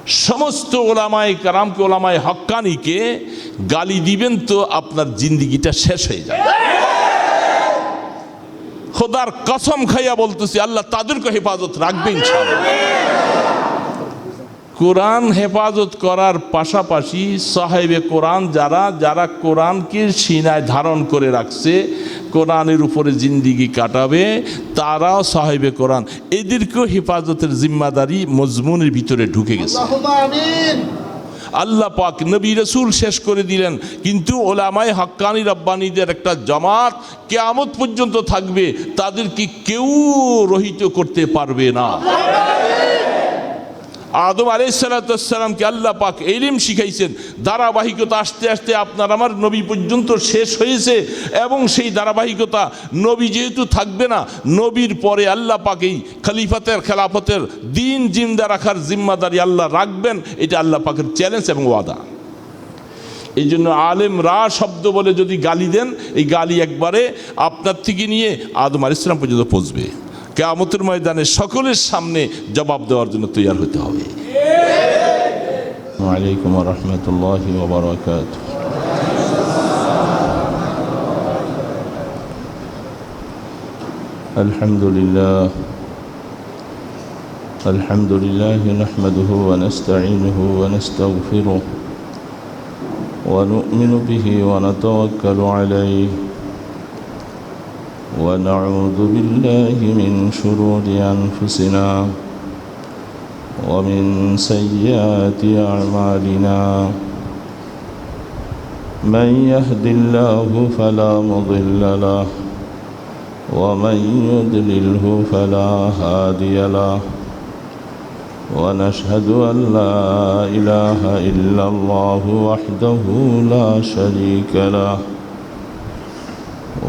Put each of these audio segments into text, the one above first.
সমস্ত ওলামায়ে কেরামকে, ওলামায়ে হক্কানিকে গালি দিবেন তো আপনার জিন্দিগিটা শেষ হয়ে যাবে। খোদার কসম খাইয়া বলতেছি, আল্লাহ তাদেরকে হেফাজত রাখবে ইনশাআল্লাহ। কোরআন হেফাজত করার পাশাপাশি সাহেবে কোরআন যারা কোরআনকে সিনায় ধারণ করে রাখছে, কোরআনের উপরে জিন্দিগি কাটাবে, তারাও সাহেবে কোরআন, এদেরকেও হেফাজতের জিম্মাদারি মজমুনের ভিতরে ঢুকে গেছে। আল্লাহ পাক নবী রসুল শেষ করে দিলেন, কিন্তু ওলামায়ে হাক্কানি রব্বানীদের একটা জামাত কিয়ামত পর্যন্ত থাকবে, তাদেরকে কেউ রহিত করতে পারবে না। আদম আলাইহিসসালামকে আল্লাহ পাক ইলম শিখাইছেন, ধারাবাহিকতা আস্তে আস্তে আপনার আমার নবী পর্যন্ত শেষ হয়েছে, এবং সেই ধারাবাহিকতা নবী যেহেতু থাকবে না, নবীর পরে আল্লাহ পাক এই খলিফাতের খেলাফতের দিন জিন্দা রাখার জিম্মাদারি আল্লাহ রাখবেন। এটা আল্লাহ পাকের চ্যালেঞ্জ এবং ওয়াদা। এই জন্য আলেম রা শব্দ বলে যদি গালি দেন, এই গালি একবারে আপনার থেকে নিয়ে আদম আলাইহিস সালাম পর্যন্ত পৌঁছবে। কিয়ামতের ময়দানে সকলের সামনে জবাব দেওয়ার জন্য তৈরি হতে হবে। আসসালামু আলাইকুম ওয়া রাহমাতুল্লাহি ওয়া বারাকাতুহু। আলহামদুলিল্লাহ নাহমাদুহু ওয়া নাস্তাঈনুহু ওয়া নাস্তাগফিরুহু ওয়া নু'মিনু বিহি ওয়া নাতাওয়াক্কালু আলাইহি ونعوذ بالله من شرور أنفسنا ومن سيئات أعمالنا من يهد الله فلا مضل له ومن يضلله فلا هادي له ونشهد أن لا إله إلا الله وحده لا شريك له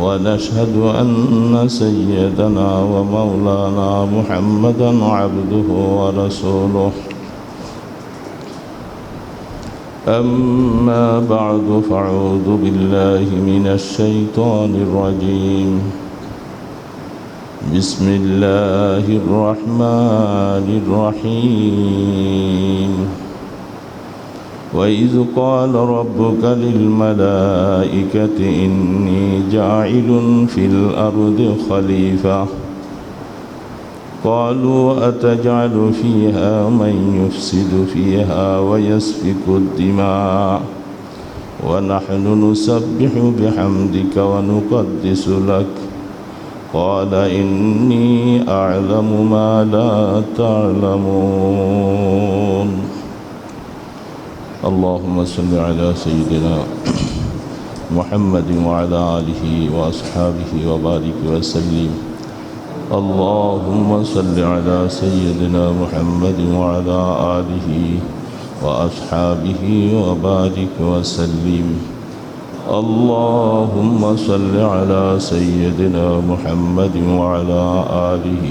ونشهد أن سيدنا ومولانا محمدا عبده ورسوله أما بعد فأعوذ بالله من الشيطان الرجيم بسم الله الرحمن الرحيم وإذ قال ربك للملائكة إني جاعل في الأرض خليفة قالوا أتجعل فيها من يفسد فيها ويسفك الدماء ونحن نسبح بحمدك ونقدس لك قال إني أعلم ما لا تعلمون اللهم صل على سيدنا محمد وعلى آله وأصحابه وبارك وسلم اللهم صل على سيدنا محمد وعلى آله وأصحابه وبارك وسلم اللهم صل على سيدنا محمد وعلى آله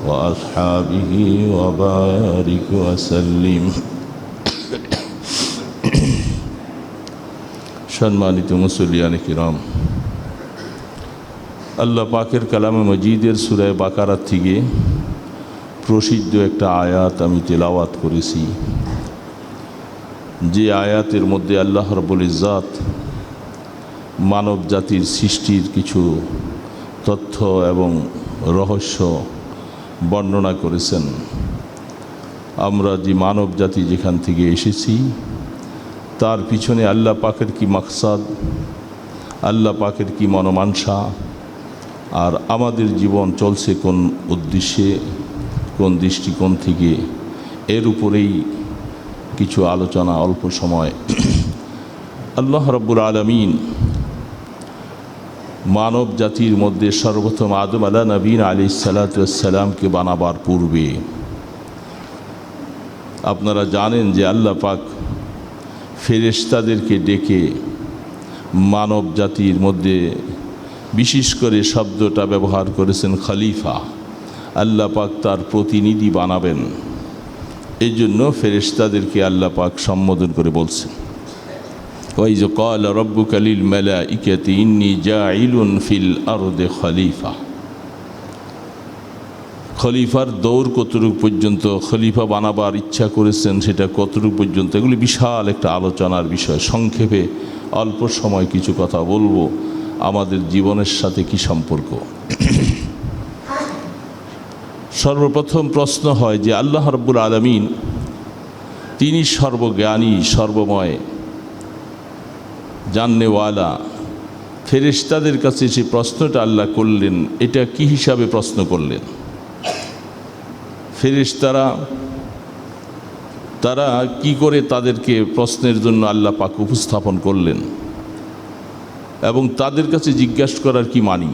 وأصحابه وبارك وسلم সম্মানিত মুসল্লিয়ানে কিরাম, আল্লাহ পাকের কালামে মজিদের সূরা বাকারা থেকে প্রসিদ্ধ একটা আয়াত আমি তেলাওয়াত করেছি, যে আয়াতের মধ্যে আল্লাহ রাব্বুল ইজ্জাত মানব জাতির সৃষ্টির কিছু তথ্য এবং রহস্য বর্ণনা করেছেন। আমরা যে মানব জাতি যেখান থেকে এসেছি, তার পিছনে আল্লাহ পাকের কি মাকসাদ, আল্লাহ পাকের কি মনোমানসা, আর আমাদের জীবন চলছে কোন উদ্দেশ্যে, কোন দৃষ্টিকোণ থেকে, এর উপরেই কিছু আলোচনা অল্প সময়। আল্লাহ রাব্বুল আলামিন মানব জাতির মধ্যে সর্বপ্রথম আদম নবীন আলাইহিস সালাতু ওয়াস সালামকে বানাবার পূর্বে আপনারা জানেন যে আল্লাহ পাক ফেরেশতাদেরকে ডেকে মানব জাতির মধ্যে বিশেষ করে শব্দটা ব্যবহার করেছেন খলিফা। আল্লাহ পাক তার প্রতিনিধি বানাবেন, এই জন্য ফেরেশতাদেরকে আল্লাহ পাক সম্বোধন করে বলছেন, ওয়াইজ ক্বালা রাব্বুকা লিল মালাইকাতি ইন্নী জাঈলুন ফিল আরদি খলিফা। খলিফার দৌড় কতটুকু পর্যন্ত, খলিফা বানাবার ইচ্ছা করেছেন সেটা কতটুকু পর্যন্ত, এগুলি বিশাল একটা আলোচনার বিষয়। সংক্ষেপে অল্প সময় কিছু কথা বলবো, আমাদের জীবনের সাথে কি সম্পর্ক। সর্বপ্রথম প্রশ্ন হয় যে আল্লাহ রাব্বুল আলামিন তিনি সর্বজ্ঞানী, সর্বময়, জাননেওয়ালা। ফেরেশতাদের কাছে যে প্রশ্নটা আল্লাহ করলেন, এটা কি হিসাবে প্রশ্ন করলেন? ফেরেশতারা তারা কি করে তাদেরকে প্রশ্নের জন্য আল্লাহ পাক উপস্থাপন করলেন, এবং তাদের কাছে জিজ্ঞাসা করার কি মানি?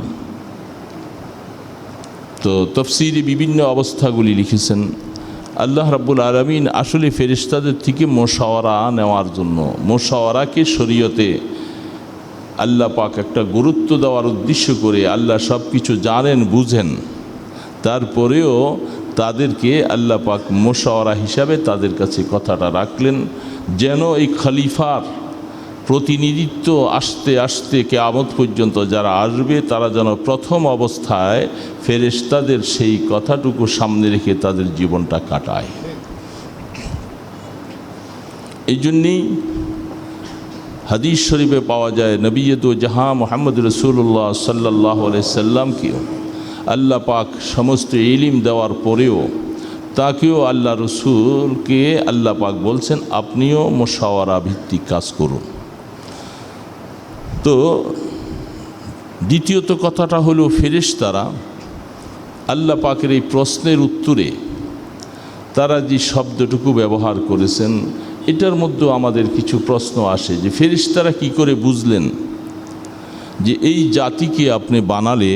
তো তাফসীরে বিভিন্ন অবস্থাগুলি লিখেছেন। আল্লাহ রাব্বুল আলামিন আসলে ফেরেশতাদের থেকে মুশাওয়ারা নেওয়ার জন্য, মুশাওয়ারাকে শরীয়তে আল্লাহ পাক একটা গুরুত্ব দেওয়ার উদ্দেশ্য করে, আল্লাহ সব কিছু জানেন বুঝেন, তারপরেও তাদেরকে আল্লাহ পাক মুশাওয়ারা হিসাবে তাদের কাছে কথাটা রাখলেন, যেন এই খলিফার প্রতিনিধিত্ব আস্তে আস্তে কিয়ামত পর্যন্ত যারা আসবে তারা যেন প্রথম অবস্থায় ফেরেশতাদের সেই কথাটুকু সামনে রেখে তাদের জীবনটা কাটায়। এই জন্যেই হাদিস শরীফে পাওয়া যায়, নবিয়্যিদু জাহাঁ মুহাম্মদ রাসূলুল্লাহ সাল্লাল্লাহু আলাইহি সাল্লামকে আল্লাহ পাক সমস্ত ইলম দেওয়ার পরেও তাকেও আল্লাহ রসুলকে আল্লাহ পাক বলছেন আপনিও মুশাওয়ারা ভিত্তিক কাজ করুন। তো দ্বিতীয়ত কথাটা হলো, ফেরেশতারা আল্লাহ পাকের এই প্রশ্নের উত্তরে তারা যে শব্দটুকু ব্যবহার করেছেন, এটার মধ্যেও আমাদের কিছু প্রশ্ন আসে যে ফেরেশতারা কি করে বুঝলেন যে এই জাতিকে আপনি বানালে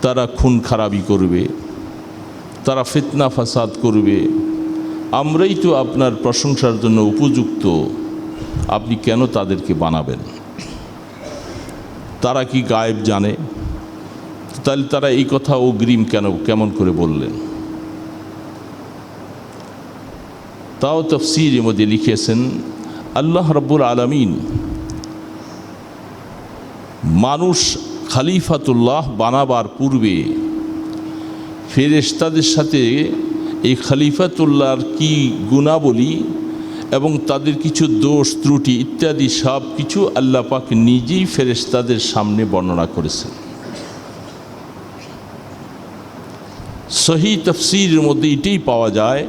তারা খুন খারাপি করবে, তারা ফিতনা ফাসাদ করবে, আমরাই তো আপনার প্রশংসার জন্য উপযুক্ত, আপনি কেন তাদেরকে বানাবেন? তারা কি গায়েব জানে? তাহলে তারা এই কথা অগ্রিম কেমন করে বললেন? তাও তাফসীরের মধ্যে লিখেছেন, আল্লাহ রাব্বুল আলামিন মানুষ খলিফাতুল্লাহ বানাবার পূর্বে ফেরেশতাদের সাথে এই খলিফাতুল্লাহর কি গুণাবলী এবং তাদের কিছু দোষ ত্রুটি ইত্যাদি সব কিছু আল্লাহ পাক নিজেই ফেরেশতাদের সামনে বর্ণনা করেছেন। সহি তাফসীরের মধ্যে এটাই পাওয়া যায়।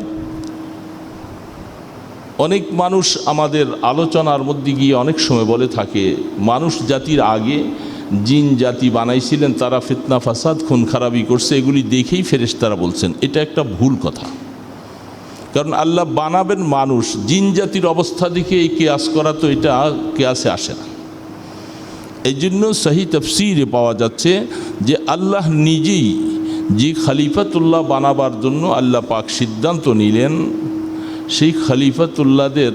অনেক মানুষ আমাদের আলোচনার মধ্যে গিয়ে অনেক সময় বলে থাকে মানুষ জাতির আগে জিন জাতি বানাইছিলেন, তারা ফিতনা ফাসাদ খুন খারাপি করছে, এগুলি দেখেই ফেরেশতারা বলছেন। এটা একটা ভুল কথা, কারণ আল্লাহ বানাবেন মানুষ, জিন জাতির অবস্থা দেখে এই কিয়াস করা তো এটা কিয়াসে আসে না। এই জন্য সহি তাফসীরে পাওয়া যাচ্ছে যে আল্লাহ নিজেই যে খলিফাতুল্লাহ বানাবার জন্য আল্লাহ পাক সিদ্ধান্ত নিলেন, সেই খলিফাতুল্লাহদের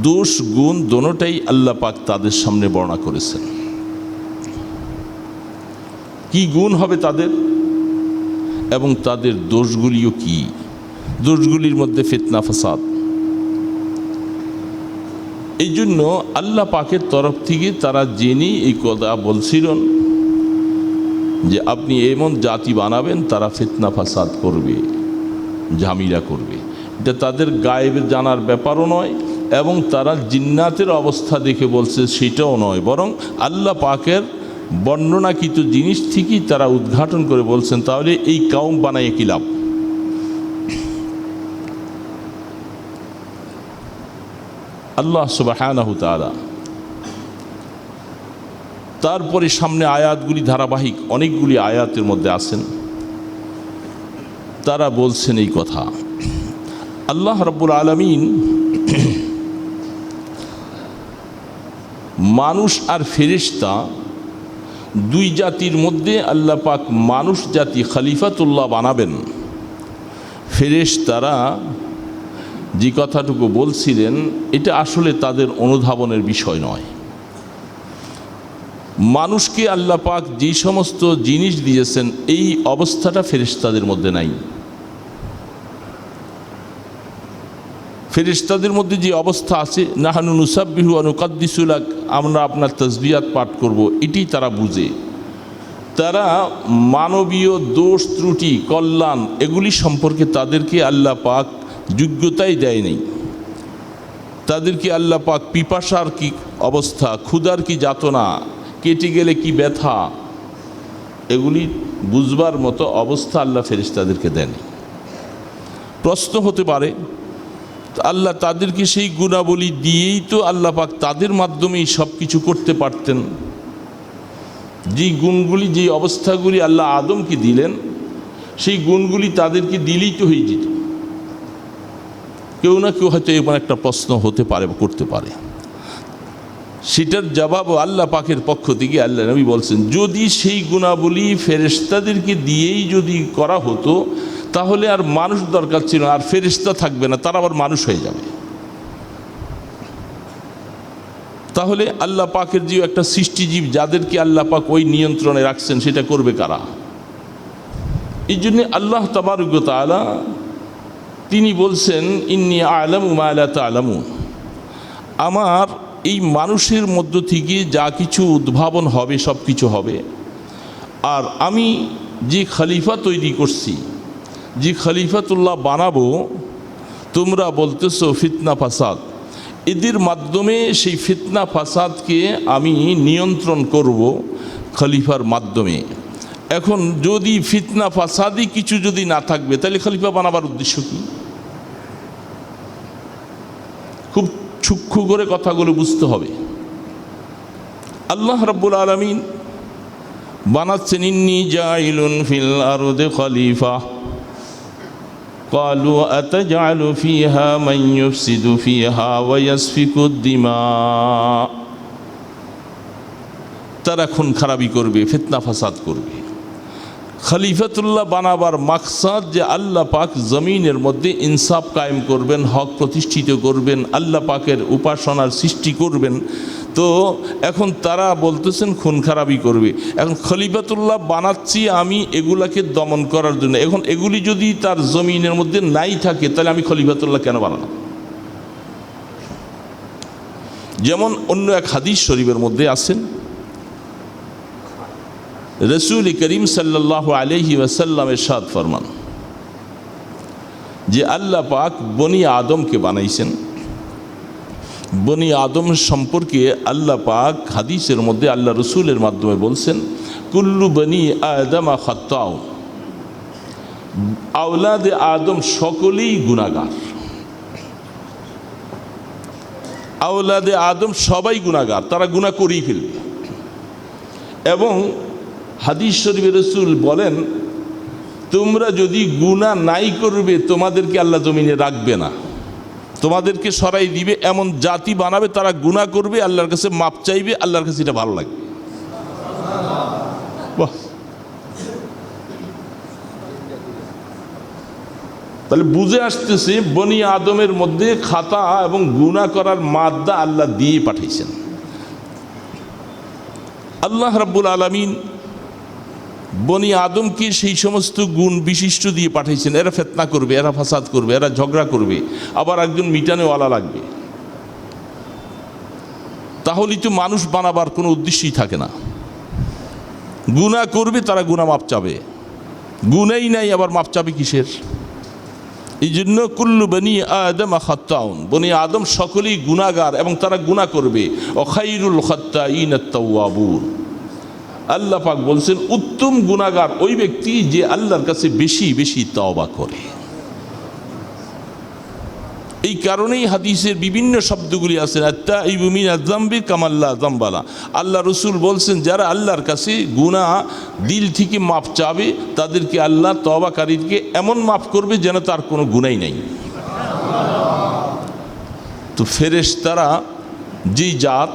দোষ গুণ দোনোটাই আল্লাহ পাক তাদের সামনে বর্ণনা করেছেন। কি গুণ হবে তাদের এবং তাদের দোষগুলিও কি? দোষগুলির মধ্যে ফিতনা ফাসাদ। এই জন্য আল্লাহ পাকের তরফ থেকে তারা জেনে এই কথা বলছিলেন যে আপনি এমন জাতি বানাবেন তারা ফিতনা ফাসাদ করবে, ঝামেলা করবে। এটা তাদের গায়েবের জানার ব্যাপারও নয়, এবং তারা জিন্নাতের অবস্থা দেখে বলছে সেটাও নয়, বরং আল্লাহ পাকের বর্ণনাকৃত জিনিস থেকেই তারা উদ্ঘাটন করে বলছেন তাহলে এই কাউম বানায় কি লাভ? আল্লাহ সুবহানাহু তাআলা তারপরে সামনে আয়াতগুলি ধারাবাহিক অনেকগুলি আয়াতের মধ্যে আছেন, তারা বলছেন এই কথা। আল্লাহ রাব্বুল আলামিন মানুষ আর ফেরেশতা দুই জাতির মধ্যে আল্লাহ পাক মানুষ জাতি খলিফাতুল্লাহ বানাবেন। ফেরেশতারা যে কথাটুকু বলছিলেন এটা আসলে তাদের অনুধাবনের বিষয় নয়। মানুষকে আল্লাহ পাক যে সমস্ত জিনিস দিয়েছেন এই অবস্থাটা ফেরেশতাদের মধ্যে নাই। ফেরেশতাদের মধ্যে যে অবস্থা আছে, নাহানু নুসাব্বিহু ওয়া নুকাদ্দিসু লাক, আমরা আপনার তাসবিহাত পাঠ করব, এটি তারা বুঝে। তারা মানবীয় দোষ ত্রুটি কল্যাণ এগুলি সম্পর্কে তাদেরকে আল্লাহ পাক যোগ্যতাই দেয়নি। তাদেরকে আল্লাহ পাক পিপাসার কি অবস্থা, ক্ষুধার কি যাতনা, কেটে গেলে কি ব্যথা, এগুলি বুঝবার মতো অবস্থা আল্লাহ ফেরেশতাদেরকে দেন। প্রশ্ন হতে পারে আল্লাহ তাদেরকে সেই গুণাবলী দিয়েই তো আল্লাহ পাক তাদের মাধ্যমেই সব কিছু করতে পারতেন। যেই গুণগুলি, যেই অবস্থাগুলি আল্লাহ আদমকে দিলেন, সেই গুণগুলি তাদেরকে দিলেই তো হয়ে যেত। কেউ না কেউ হয়তো এমন একটা প্রশ্ন হতে পারে বা করতে পারে। সেটার জবাব আল্লাহ পাকের পক্ষ থেকে আল্লাহ নবী বলছেন, যদি সেই গুণাবলী ফেরেশতাদেরকে দিয়েই যদি করা হতো তাহলে আর মানুষ দরকার ছিল না, আর ফেরেশতা থাকবে না, তারা আবার মানুষ হয়ে যাবে। তাহলে আল্লাহ পাকের যে একটা সৃষ্টিজীব যাদেরকে আল্লাহ পাক ওই নিয়ন্ত্রণে রাখছেন, সেটা করবে কারা? এই জন্যে আল্লাহ তাবারক ওয়া তাআলা তিনি বলছেন, ইন্নী আ'লামু মা লা তা'লামুন, আমার এই মানুষের মধ্য থেকে যা কিছু উদ্ভাবন হবে সব কিছু হবে। আর আমি যে খলিফা তৈরি করছি, যে খলিফাতুল্লাহ বানাবো, তোমরা বলতেছো ফিতনা ফাসাদ, এদের মাধ্যমে সেই ফিতনা ফাসাদকে আমি নিয়ন্ত্রণ করব খলিফার মাধ্যমে। এখন যদি ফিতনা ফাসাদি কিছু যদি না থাকবে তাহলে খলিফা বানাবার উদ্দেশ্য কি? খুব সূক্ষ্ম করে কথাগুলো বুঝতে হবে। আল্লাহ রাব্বুল আলামিন বানাচ্ছেন, ইন্নী জাইলুন ফিল আরদি খলিফা ক্বালু আতাজআলু ফিহা মান ইউফসিদু ফিহা ওয়া ইয়াসফিকুদ দিমা। তারা খুন খারাপি করবে, ফিতনা ফাসাদ করবে। খলিফাতুল্লাহ বানাবার মাকসাদ যে আল্লাহ পাক জমিনের মধ্যে ইনসাফ কায়েম করবেন, হক প্রতিষ্ঠিত করবেন, আল্লাহ পাকের উপাসনার সৃষ্টি করবেন। তো এখন তারা বলতেছেন খুন খারাপি করবে। এখন খলিফাতুল্লাহ বানাচ্ছি আমি এগুলাকে দমন করার জন্য। এখন এগুলি যদি তার জমিনের মধ্যে নাই থাকে তাহলে আমি খলিফাতুল্লাহ কেন বানালাম? যেমন অন্য এক হাদিস শরীফের মধ্যে আছেন, রসুল করিম সাল্লাল্লাহু আলাইহি ওয়াসাল্লাম ইরশাদ ফরমান যে আল্লাহ পাক বনি আদমকে বানাইছেন। বনি আদম সম্পর্কে আল্লাহ পাক হাদিসের মধ্যে আল্লাহ রসুলের মাধ্যমে বলছেন, কুল্লু বনি আদম খাত্তাউ, আওলাদে আদম সকলেই গুনাহগার। আওলাদে আদম সবাই গুনাহগার, তারা গুনাহ করেই ফেলবে। এবং হাদিস শরীফে রসুল বলেন, তোমরা যদি গুনাহ নাই করবে তোমাদেরকে আল্লাহ জমিনে রাখবে না, তোমাদেরকে সরাই দিবে। এমন জাতি বানাবে তারা গুনাহ করবে, আল্লাহর কাছে মাপ চাইবে, আল্লাহর কাছে এটা ভালো লাগবে। বাহ! তাহলে বুঝে আসতেছে বনি আদমের মধ্যে খাতা এবং গুনাহ করার মাদ্দা আল্লাহ দিয়ে পাঠিয়েছেন। আল্লাহ রাব্বুল আলামিন বনি আদমকে সেই সমস্ত গুণ বিশিষ্ট দিয়ে পাঠিয়েছেন। এরা ফিতনা করবে, এরা ফাসাদ করবে, এরা ঝগড়া করবে, আবার একজন মিটানেওয়ালা লাগবে। তাহলেই তো মানুষ বানাবার কোনো উদ্দেশ্যই থাকে না। গুনাহ করবে, তারা গুনাহ মাপ চাবে, গুনাই নাই আবার মাপ চাবে কিসের? এই জন্য কুল্লু বনি আদম খাত্তাউন, বনি আদম সকলেই গুনাহগার এবং তারা গুনাহ করবে। ও খায়রুল খাত্তাইন আত-তাওয়াবুন, আল্লাহ পাক বলছেন উত্তম গুনাহগার ওই ব্যক্তি যে আল্লাহর কাছে বেশি বেশি তওবা করে। এই কারণেই হাদিসের বিভিন্ন শব্দগুলি আছে, আত-তাইবু মিনাজ যামবি কামা লা যামবালা। আল্লাহ রসুল বলছেন যারা আল্লাহর কাছে গুনাহ দিল থেকে মাপ চাবে তাদেরকে আল্লাহ তওবাকারীকে এমন মাফ করবে যেন তার কোনো গুনাহই নাই। তো ফেরেশতারা যেই জাত,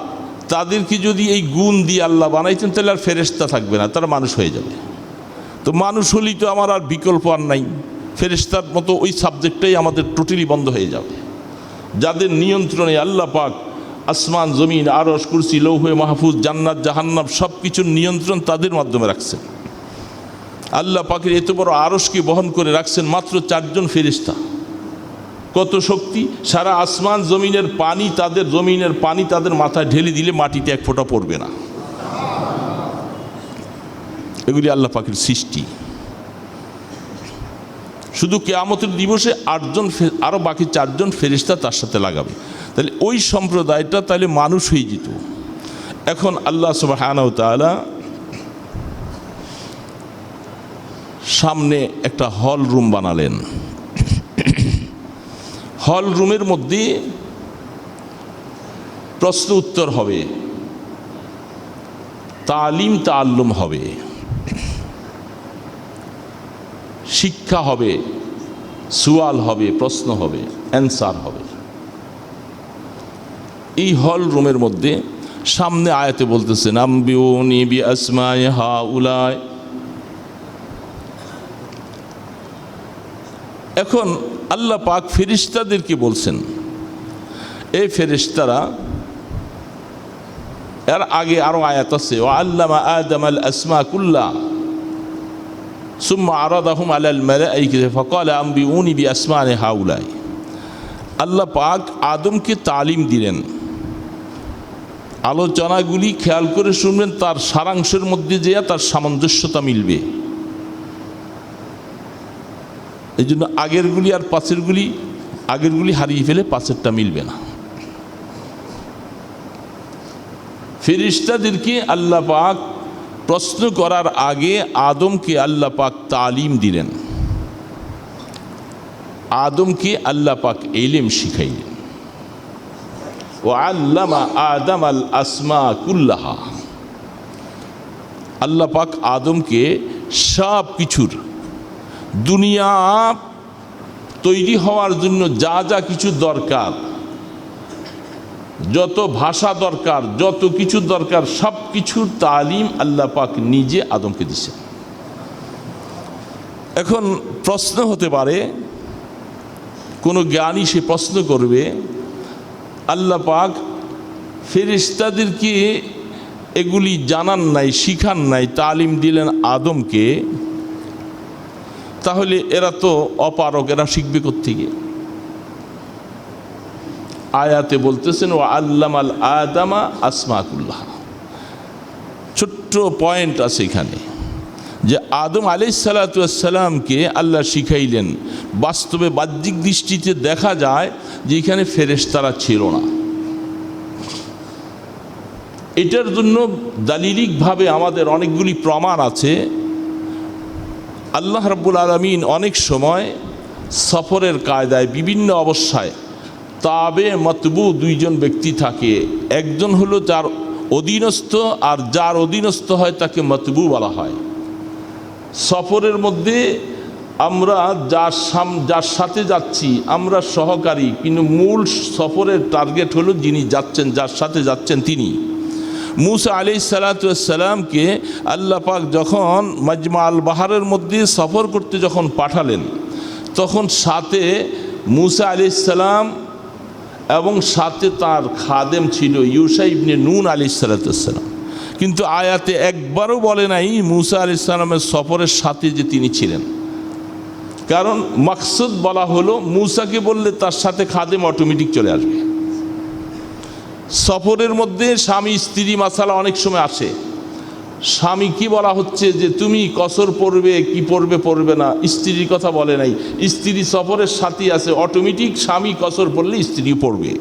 তাদেরকে যদি এই গুণ দিয়ে আল্লাহ বানাইতেন তাহলে আর ফেরেশতা থাকবে না, তারা মানুষ হয়ে যাবে। তো মানুষ হলেই তো আমার আর বিকল্প আর নাই, ফেরেশতার মতো ওই সাবজেক্টটাই আমাদের টোটালি বন্ধ হয়ে যাবে। যাদের নিয়ন্ত্রণে আল্লাহ পাক আসমান জমিন আরশ কুরসি লৌহে মাহফুজ জান্নাত জাহান্নাম সব কিছুর নিয়ন্ত্রণ তাদের মাধ্যমে রাখছেন। আল্লাহ পাকের এত বড় আরশকে বহন করে রাখছেন মাত্র 4 জন ফেরেশতা। কত শক্তি! সারা আসমান জমিনের পানি, তাদের জমিনের পানি তাদের মাথায় ঢেলে দিলে মাটিতে এক ফোঁটা পড়বে না। এগুলি আল্লাহ পাকের সৃষ্টি। শুধু কিয়ামতের দিবসে 8 জন আরও বাকি 4 জন ফেরেশতা তার সাথে লাগাবে, তাহলে ওই সম্প্রদায়টা তাহলে মানুষ হয়ে যেত। এখন আল্লাহ সুবহানাহু ওয়া তাআলা সামনে একটা হল রুম বানালেন। হল রুমের মধ্যে প্রশ্ন উত্তর হবে, তালিম তাআল্লুম হবে, শিক্ষা হবে, সুয়াল হবে, প্রশ্ন হবে, অ্যান্সার হবে। এই হল রুমের মধ্যে সামনে আয়াতে বলতেছেন আম্বিউনি বিআসমাই হাউলাই। এখন আল্লাহ পাক ফেরেশতাদেরকে বলছেন, এই ফেরেশতারা, এর আগে আরো আয়াত আছে, ওয়া আল্লামা আদামাল আসমা কুল্লা সুম্মা আরাদাহুম আলাল মালাইকাতি ফাকালা আম্বিউনি বিআসমাই হাউলাই। আল্লাহ পাক আদমকে তালিম দিলেন। আলোচনাগুলি খেয়াল করে শুনবেন, তার সারাংশের মধ্যে যে তার সামঞ্জস্যতা মিলবে। এই জন্য আগেরগুলি আর পাশেরগুলি, আগেরগুলি হারিয়ে ফেলে পাশেরটা মিলবে না। ফেরেশতাদেরকে আল্লাহ পাক প্রশ্ন করার আগে আদমকে আল্লাহ পাক তালিম দিলেন। আদমকে আল্লাহ পাক ইলম শিখাইলেন। ওয়া আল্লামা আদামাল আসমা কুল্লাহা। আল্লাহ পাক আদমকে সব কিছুর, দুনিয়া তৈরি হওয়ার জন্য যা যা কিছু দরকার, যত ভাষা দরকার, যত কিছু দরকার, সব কিছুর তালিম আল্লাহ পাক নিজে আদমকে দিয়েছেন। এখন প্রশ্ন হতে পারে, কোনো জ্ঞানী সে প্রশ্ন করবে, আল্লাহ পাক ফেরেশতাদেরকে এগুলি জানান নাই, শিখান নাই, তালিম দিলেন আদমকে, তাহলে এরা তো অপারক, এরা শিখবে কোত্থেকে? আয়াতে বলতেছেন ওয়া আল্লামাল আদামা আসমাকুল্লাহ। ছোট্ট পয়েন্ট আছে এখানে, যে আদম আলাইহিস সালাতু ওয়াস সালামকে আল্লাহ শিখাইলেন। বাস্তবে বাহ্যিক দৃষ্টিতে দেখা যায় যে এখানে ফেরেশতারা ছিল না। এটার জন্য দালিলিকভাবে আমাদের অনেকগুলি প্রমাণ আছে। আল্লাহ রাব্বুল আলামিন অনেক সময় সফরের কায়দায় বিভিন্ন অবস্থায় তাবে মতবু 2 জন ব্যক্তি থাকে। একজন হলো যার অধীনস্থ, আর যার অধীনস্থ হয় তাকে মতবু বলা হয়। সফরের মধ্যে আমরা যার সাথে যাচ্ছি আমরা সহকারী, কিন্তু মূল সফরের টার্গেট হলো যিনি যাচ্ছেন, যার সাথে যাচ্ছেন তিনি। মুসা আলাইহিস সালাতু ওয়াস সালামকে আল্লাহ পাক যখন মাজমা আল বাহারের মধ্যে সফর করতে যখন পাঠালেন, তখন সাথে মুসা আলাইহিস সালাম এবং সাথে তার খাদেম ছিল ইউশা ইবনে নুন আলাইহিস সালাতু ওয়াস সালাম। কিন্তু আয়াতে একবারও বলে নাই মুসা আলাইহিস সালামের সফরের সাথে যে তিনি ছিলেন। কারণ মাকসুদ বলা হলো, মুসাকে বললে তার সাথে খাদেম অটোমেটিক চলে আসবে। সফরের মধ্যে স্বামী স্ত্রী মাসালা অনেক সময় আসে। স্বামী কি বলা হচ্ছে যে তুমি কসর পড়বে কি পড়বে পড়বে না, স্ত্রীর কথা বলে নাই। স্ত্রী সফরের সাথী আছে, অটোমেটিক স্বামী কসর পড়লে স্ত্রী পড়বে।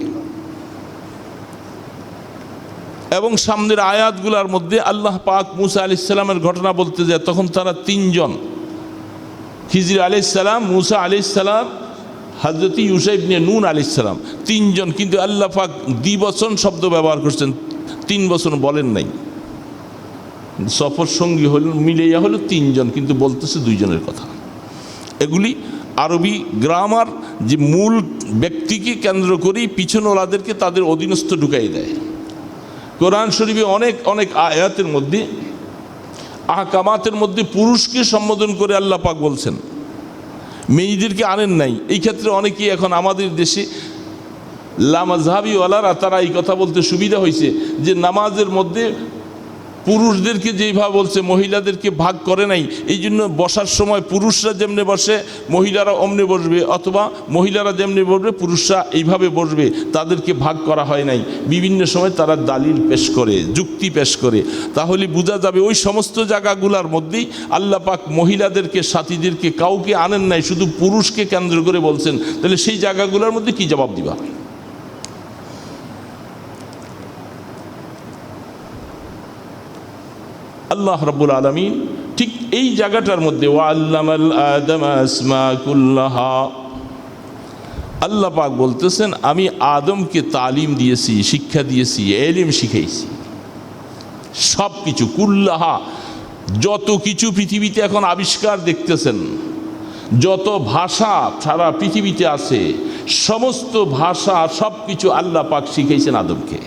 এবং সামনের আয়াতগুলোর মধ্যে আল্লাহ পাক মুসা আলাইহিস সালামের ঘটনা বলতে যায়, তখন তারা 3 জন, খিজির আলাইহিস সালাম, মুসা আলাইহিস সালাম, হযরত ইউশা ইবনে নুন আলাইহিস সালাম, 3 জন। কিন্তু আল্লাহ পাক দ্বিবচন শব্দ ব্যবহার করছেন, 3 বচন বলেন নাই। সফর সঙ্গী হল মিলাইয়া হলো 3 জন, কিন্তু বলতেছে 2 জনের কথা। এগুলি আরবি গ্রামার, যে মূল ব্যক্তিকে কেন্দ্র করেই পিছনওয়ালাদেরকে তাদের অধীনস্থ ঢুকাই দেয়। কোরআন শরীফে অনেক অনেক আয়াতের মধ্যে, আহকামাতের মধ্যে পুরুষকে সম্বোধন করে আল্লাহ পাক বলছেন, মেয়েদেরকে আনেন নাই। এই ক্ষেত্রে অনেকেই এখন আমাদের দেশে লামাজহাবিওয়ালারা তারা এই কথা বলতে সুবিধা হয়েছে যে নামাজের মধ্যে পুরুষদেরকে যেইভাবে বলছে মহিলাদেরকে ভাগ করে নাই, এই জন্য বসার সময় পুরুষরা যেমনি বসে মহিলারা অমনি বসবে, অথবা মহিলারা যেমনি বসবে পুরুষরা এইভাবে বসবে, তাদেরকে ভাগ করা হয় নাই। বিভিন্ন সময় তারা দালিল পেশ করে, যুক্তি পেশ করে। তাহলে বোঝা যাবে ওই সমস্ত জায়গাগুলোর মধ্যেই আল্লাহ পাক মহিলাদেরকে, সাথীদেরকে কাউকে আনেন নাই, শুধু পুরুষকে কেন্দ্র করে বলছেন। তাহলে সেই জায়গাগুলোর মধ্যে কি জবাব দিবা? আল্লাহ রাব্বুল আলামিন ঠিক এই জায়গাটার মধ্যে ওয়াল্লামাল আদম আসমা কুল্লাহা, আল্লাহ পাক বলতেছেন আমি আদমকে তালিম দিয়েছি, শিক্ষা দিয়েছি, এলিম শিখাইছি। সব কিছু কুল্লাহা, যত কিছু পৃথিবীতে এখন আবিষ্কার দেখতেছেন, যত ভাষা সারা পৃথিবীতে আছে, সমস্ত ভাষা সব কিছু আল্লাহ পাক শিখাইছেন আদমকে।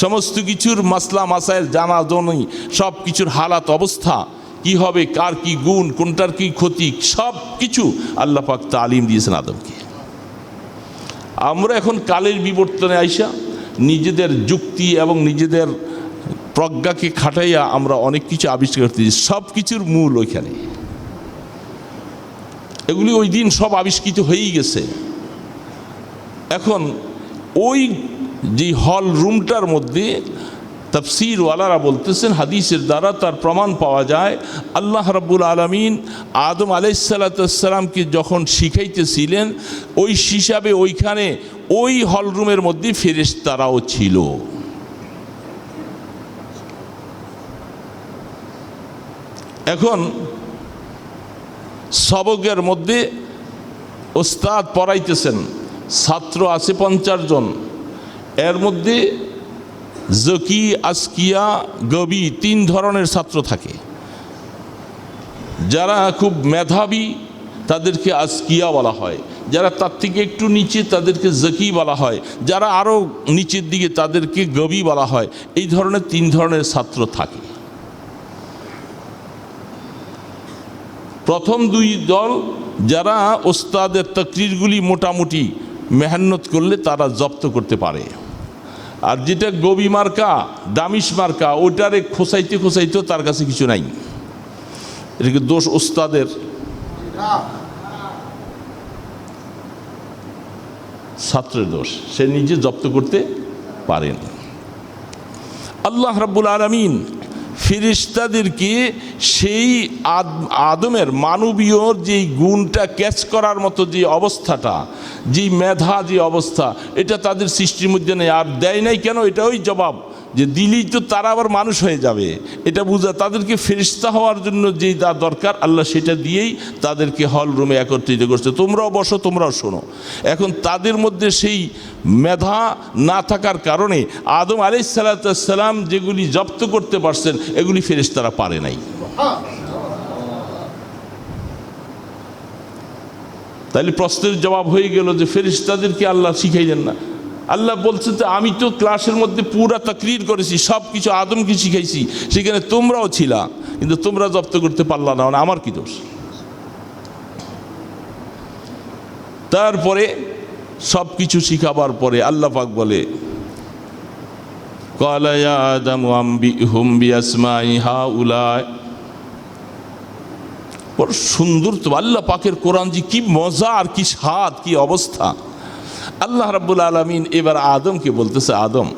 সমস্ত কিছুর মাসলা মাসাইল জানা জনই, সব কিছুর হালাত অবস্থা কি হবে, কার কি গুণ, কোনটার কি ক্ষতি, সব কিছু আল্লাহ পাক তালিম দিয়েছেন আদমকে। আমরা এখন কালের বিবর্তনে আইসা নিজেদের যুক্তি এবং নিজেদের প্রজ্ঞাকে খাটাইয়া আমরা অনেক কিছু আবিষ্কার করতেছি। সব কিছুর মূল ওইখানে, এগুলি ওই দিন সব আবিষ্কৃত হয়েই গেছে। এখন ওই যে হল রুমটার মধ্যে তাফসীর ওয়ালারা বলতেছেন হাদিসের দ্বারা তার প্রমাণ পাওয়া যায়, আল্লাহ রাব্বুল আলামিন আদম আলাইহিসসালামকে যখন শিখাইতেছিলেন ওই হিসাবে ওইখানে ওই হল রুমের মধ্যে ফেরেশতারাও ছিল। এখন সবকের মধ্যে ওস্তাদ পড়াইতেছেন, ছাত্র আছে 50 জন। এর মধ্যে জকি, আসকিয়া, গবি 3 ধরনের ছাত্র থাকে। যারা খুব মেধাবী তাদেরকে আসকিয়া বলা হয়, যারা তার থেকে একটু নিচে তাদেরকে জকি বলা হয়, যারা আরও নিচের দিকে তাদেরকে গবি বলা হয়। এই ধরনের 3 ধরনের ছাত্র থাকে। প্রথম 2 দল যারা ওস্তাদের তাকরীরগুলি মোটামুটি মেহনত করলে তারা জব্দ করতে পারে, আর যেটা গবি মার্কা, দামিশ মার্কা, ওটারে খোঁচাইতে খোঁচাইতেও তার কাছে কিছু নাই। এটাকে দোষ ওস্তাদের। ছাত্রের দোষ, সে নিজে জব্দ করতে পারেন। আল্লাহ রাব্বুল আলামিন ফেরেশতাদেরকে সেই আদমের মানবীয় যেই গুণটা ক্যাচ করার মতো যে অবস্থাটা, যে মেধা, যে অবস্থা, এটা তাদের সৃষ্টির মধ্যে নেই। আর দেয় নাই কেন? এটা ওই জবাব যে দিলেই তো তারা আবার মানুষ হয়ে যাবে, এটা বোঝা। তাদেরকে ফেরেশতা হওয়ার জন্য যেই যা দরকার আল্লাহ সেটা দিয়েই তাদেরকে হল রুমে একত্রিত করছে, তোমরাও বসো, তোমরাও শোনো। এখন তাদের মধ্যে সেই মেধা না থাকার কারণে আদম আলাইহিসসালাম যেগুলি জব্দ করতে পারছেন এগুলি ফেরেশতারা পারে নাই। তাইলে প্রশ্নের জবাব হয়ে গেল যে ফেরেশতাদেরকে আল্লাহ শিখাইলেন না। আল্লাহ বলছে যে আমি তো ক্লাসের মধ্যে পুরা তাকরীর করেছি, সব কিছু আদমকে শিখাইছি, সেখানে তোমরাও ছিলা, কিন্তু তোমরা জব্দ করতে পারলা না, মানে আমার কি দোষ? তারপরে সব কিছু শিখাবার পরে আল্লাহ পাক বলে ক্বালা ইয়া আদামু আম্বিহুম বিআসমাই হাউলাই। বড় সুন্দর তো আল্লাহ পাকের কোরআন, যে কি মজা আর কি স্বাদ, কি অবস্থা। আল্লাহ রাব্বুল আলামিন এবার আদমকে বলতেছে, আদম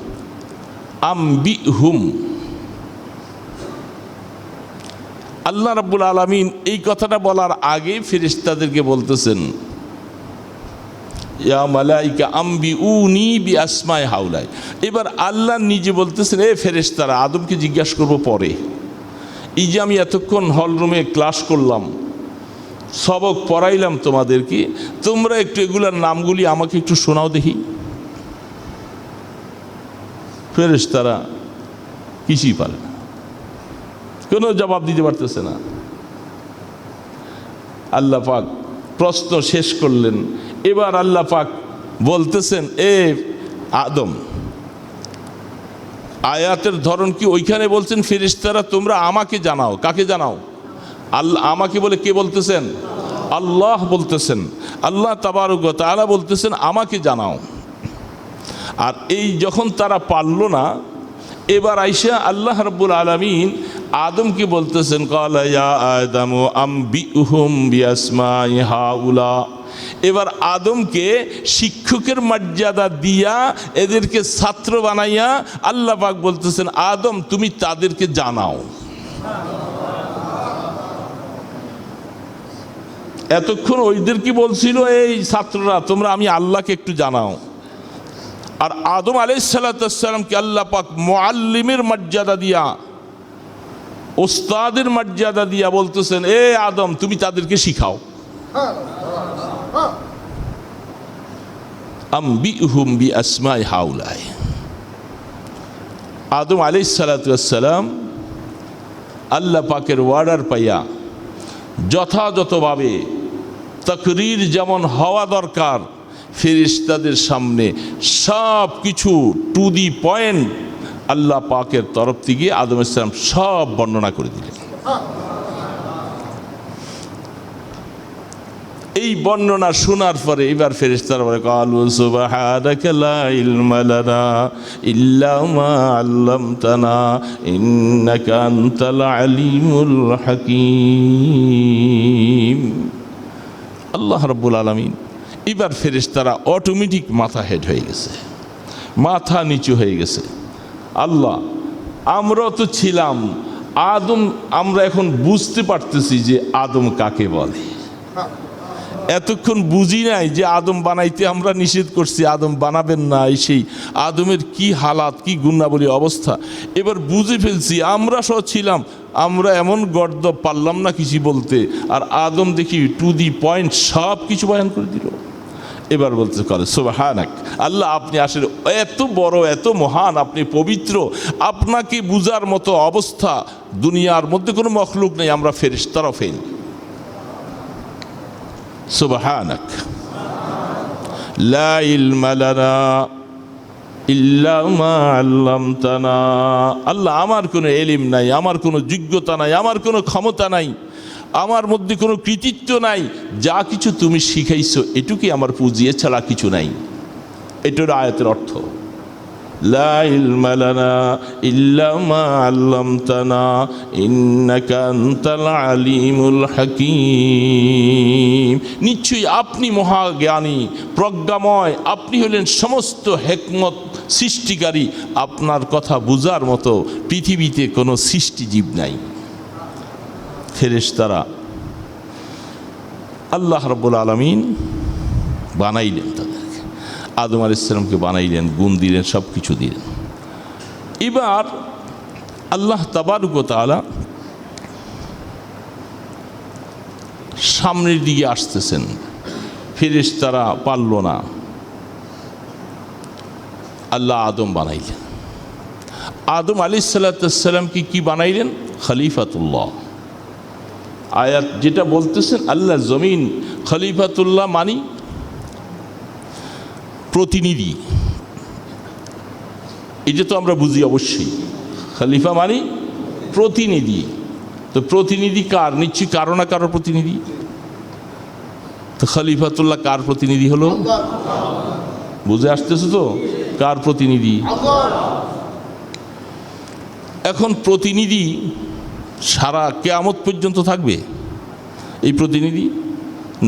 আম্বিহুম। আল্লাহ রাব্বুল আলামিন এই কথাটা বলার আগে ফেরেশতাদেরকে বলতেছেন ইয়া মালাইকা আম্বিউনি বিআসমাই হাউলাই। এবার আল্লাহ নিজে বলতেছেন, এ ফেরেশতারা, আদমকে জিজ্ঞাসা করব পরে। এই যে আমি এতক্ষণ হল রুমে ক্লাস করলাম, সবক পড়াইলাম তোমাদেরকে, তোমরা একটু এগুলার নামগুলি আমাকে একটু শোনাও দেখি। ফেরেশতারা কিছুই পারে না, কোনো জবাব দিতে পারতেছে না। আল্লাহ পাক প্রশ্ন শেষ করলেন। এবার আল্লাহ পাক বলতেছেন, এ আদম, আয়াতের ধরন কি? ওইখানে বলছেন ফেরেশতারা তোমরা আমাকে জানাও। কাকে জানাও? আল্লাহ। আমাকে বলে কে বলতেছেন? আল্লাহ বলতেছেন। আল্লাহ তাবারক ওয়া তাআলা বলতেছেন আমাকে জানাও। আর এই যখন তারা পারল না, এবার আইসা আল্লাহ রাব্বুল আলামিন আদমকে বলতেছেন, ক্বালা ইয়া আদামু আম্বিউহুম বিআসমাই হাউলা। এবার আদমকে শিক্ষকের মর্যাদা দিয়া এদেরকে ছাত্র বানাইয়া আল্লাহ পাক বলতেছেন, আদম তুমি তাদেরকে জানাও। এতক্ষণ ওইদের কি বলছিল, এই ছাত্ররা তোমরা আমি আল্লাহকে একটু জানাও। আর আদম আলাইহিস সালামকে আল্লাহ পাক মুআল্লিমের মর্যাদা দিয়া, ওস্তাদের মর্যাদা দিয়া বলতেছেন, এ আদম তুমি তাদেরকে শিখাও। আম্বিউহুম বিআসমাই হাউলাই। আদম আলাইহিস সালাম আল্লাহ পাকের অর্ডার পাইয়া যথাযথভাবে তাকরীর যেমন হওয়া দরকার, ফেরেশতাদের সামনে সব কিছু টু দি পয়েন্ট আল্লাহ পাকের তরফ থেকে আদম আলাইহিস সালাম সব বর্ণনা করে দিলেন। এই বর্ণনা শোনার পরে এবার ফেরেশতারা বলে, ক্বালু সুবহানাকা লা ইলমা লানা ইল্লা মা আল্লামতানা ইন্নাকা আনতাল আলিমুল হাকীম। আল্লাহ রাব্বুল আলামিন এবার ফেরেশতারা অটোমেটিক মাথা হেড হয়ে গেছে, মাথা নিচু হয়ে গেছে। আল্লাহ, আমরা তো ছিলাম আদম, আমরা এখন বুঝতে পারতেছি যে আদম কাকে বলে। এতক্ষণ বুঝি নাই যে আদম বানাইতে আমরা নিষেধ করছি, আদম বানাবেন না, সেই আদমের কি হালাত, কি গুণাবলী অবস্থা এবার বুঝে ফেলছি। আমরা সহ ছিলাম, আমরা এমন গর্দ পারলাম না কিছু বলতে, আর আদম দেখি টু দি পয়েন্ট সব কিছু বয়ান করে দিল। এবার বলতে করে সুবহানাক, আল্লাহ আপনি আসলে এত বড়, এত মহান, আপনি পবিত্র, আপনাকে বুঝার মতো অবস্থা দুনিয়ার মধ্যে কোনো মখলুক নেই, আমরা ফেরেশতারাও ফেল। সুবহানাক লা ইলমা লানা ইল্লা মা আল্লামতানা। আল্লাহ আমার কোনো এলিম নাই, আমার কোনো যোগ্যতা নাই, আমার কোনো ক্ষমতা নাই, আমার মধ্যে কোনো কৃতিত্ব নাই, যা কিছু তুমি শিখাইছো এটুকুই আমার পুঁজি, এছাড়া কিছু নাই। এটার আয়াতের অর্থ লা ইলমা লানা ইল্লা মা আল্লামতানা ইন্নাকা আনতাল আলিমুল হাকীম। নিশ্চয়ই আপনি মহাজ্ঞানী, প্রজ্ঞাময়, আপনি হলেন সমস্ত হিকমত সৃষ্টিকারী, আপনার কথা বুঝার মতো পৃথিবীতে কোনো সৃষ্টিজীব নাই। ফেরেশতারা আল্লাহ রাব্বুল আলামিন বানাইলেন, তাদেরকে আদম আলাইহিস সালামকে বানাইলেন, গুণ দিলেন, সব কিছু দিলেন। এবার আল্লাহ তাবারক ওয়া তাআলা সামনের দিকে আসতেছেন, ফেরেশতারা পারল না, আল্লাহ আদম বানাইলেন। আদম আলাইহিস সালামকে কি বানাইলেন? খলিফাতুল্লাহ। আয়াত যেটা বলতেছেন আল্লাহ জমিন খলিফাতুল্লাহ মানি প্রতিনিধি, এটা তো আমরা বুঝি অবশ্যই। খলিফা মানি প্রতিনিধি, তো প্রতিনিধি কার? নিশ্চয়ই কারো না কারো প্রতিনিধি। তো খলিফাতুল্লাহ কার প্রতিনিধি হলো? বুঝে আসতেছে তো কার প্রতিনিধি? এখন প্রতিনিধি সারা কেয়ামত পর্যন্ত থাকবে এই প্রতিনিধি?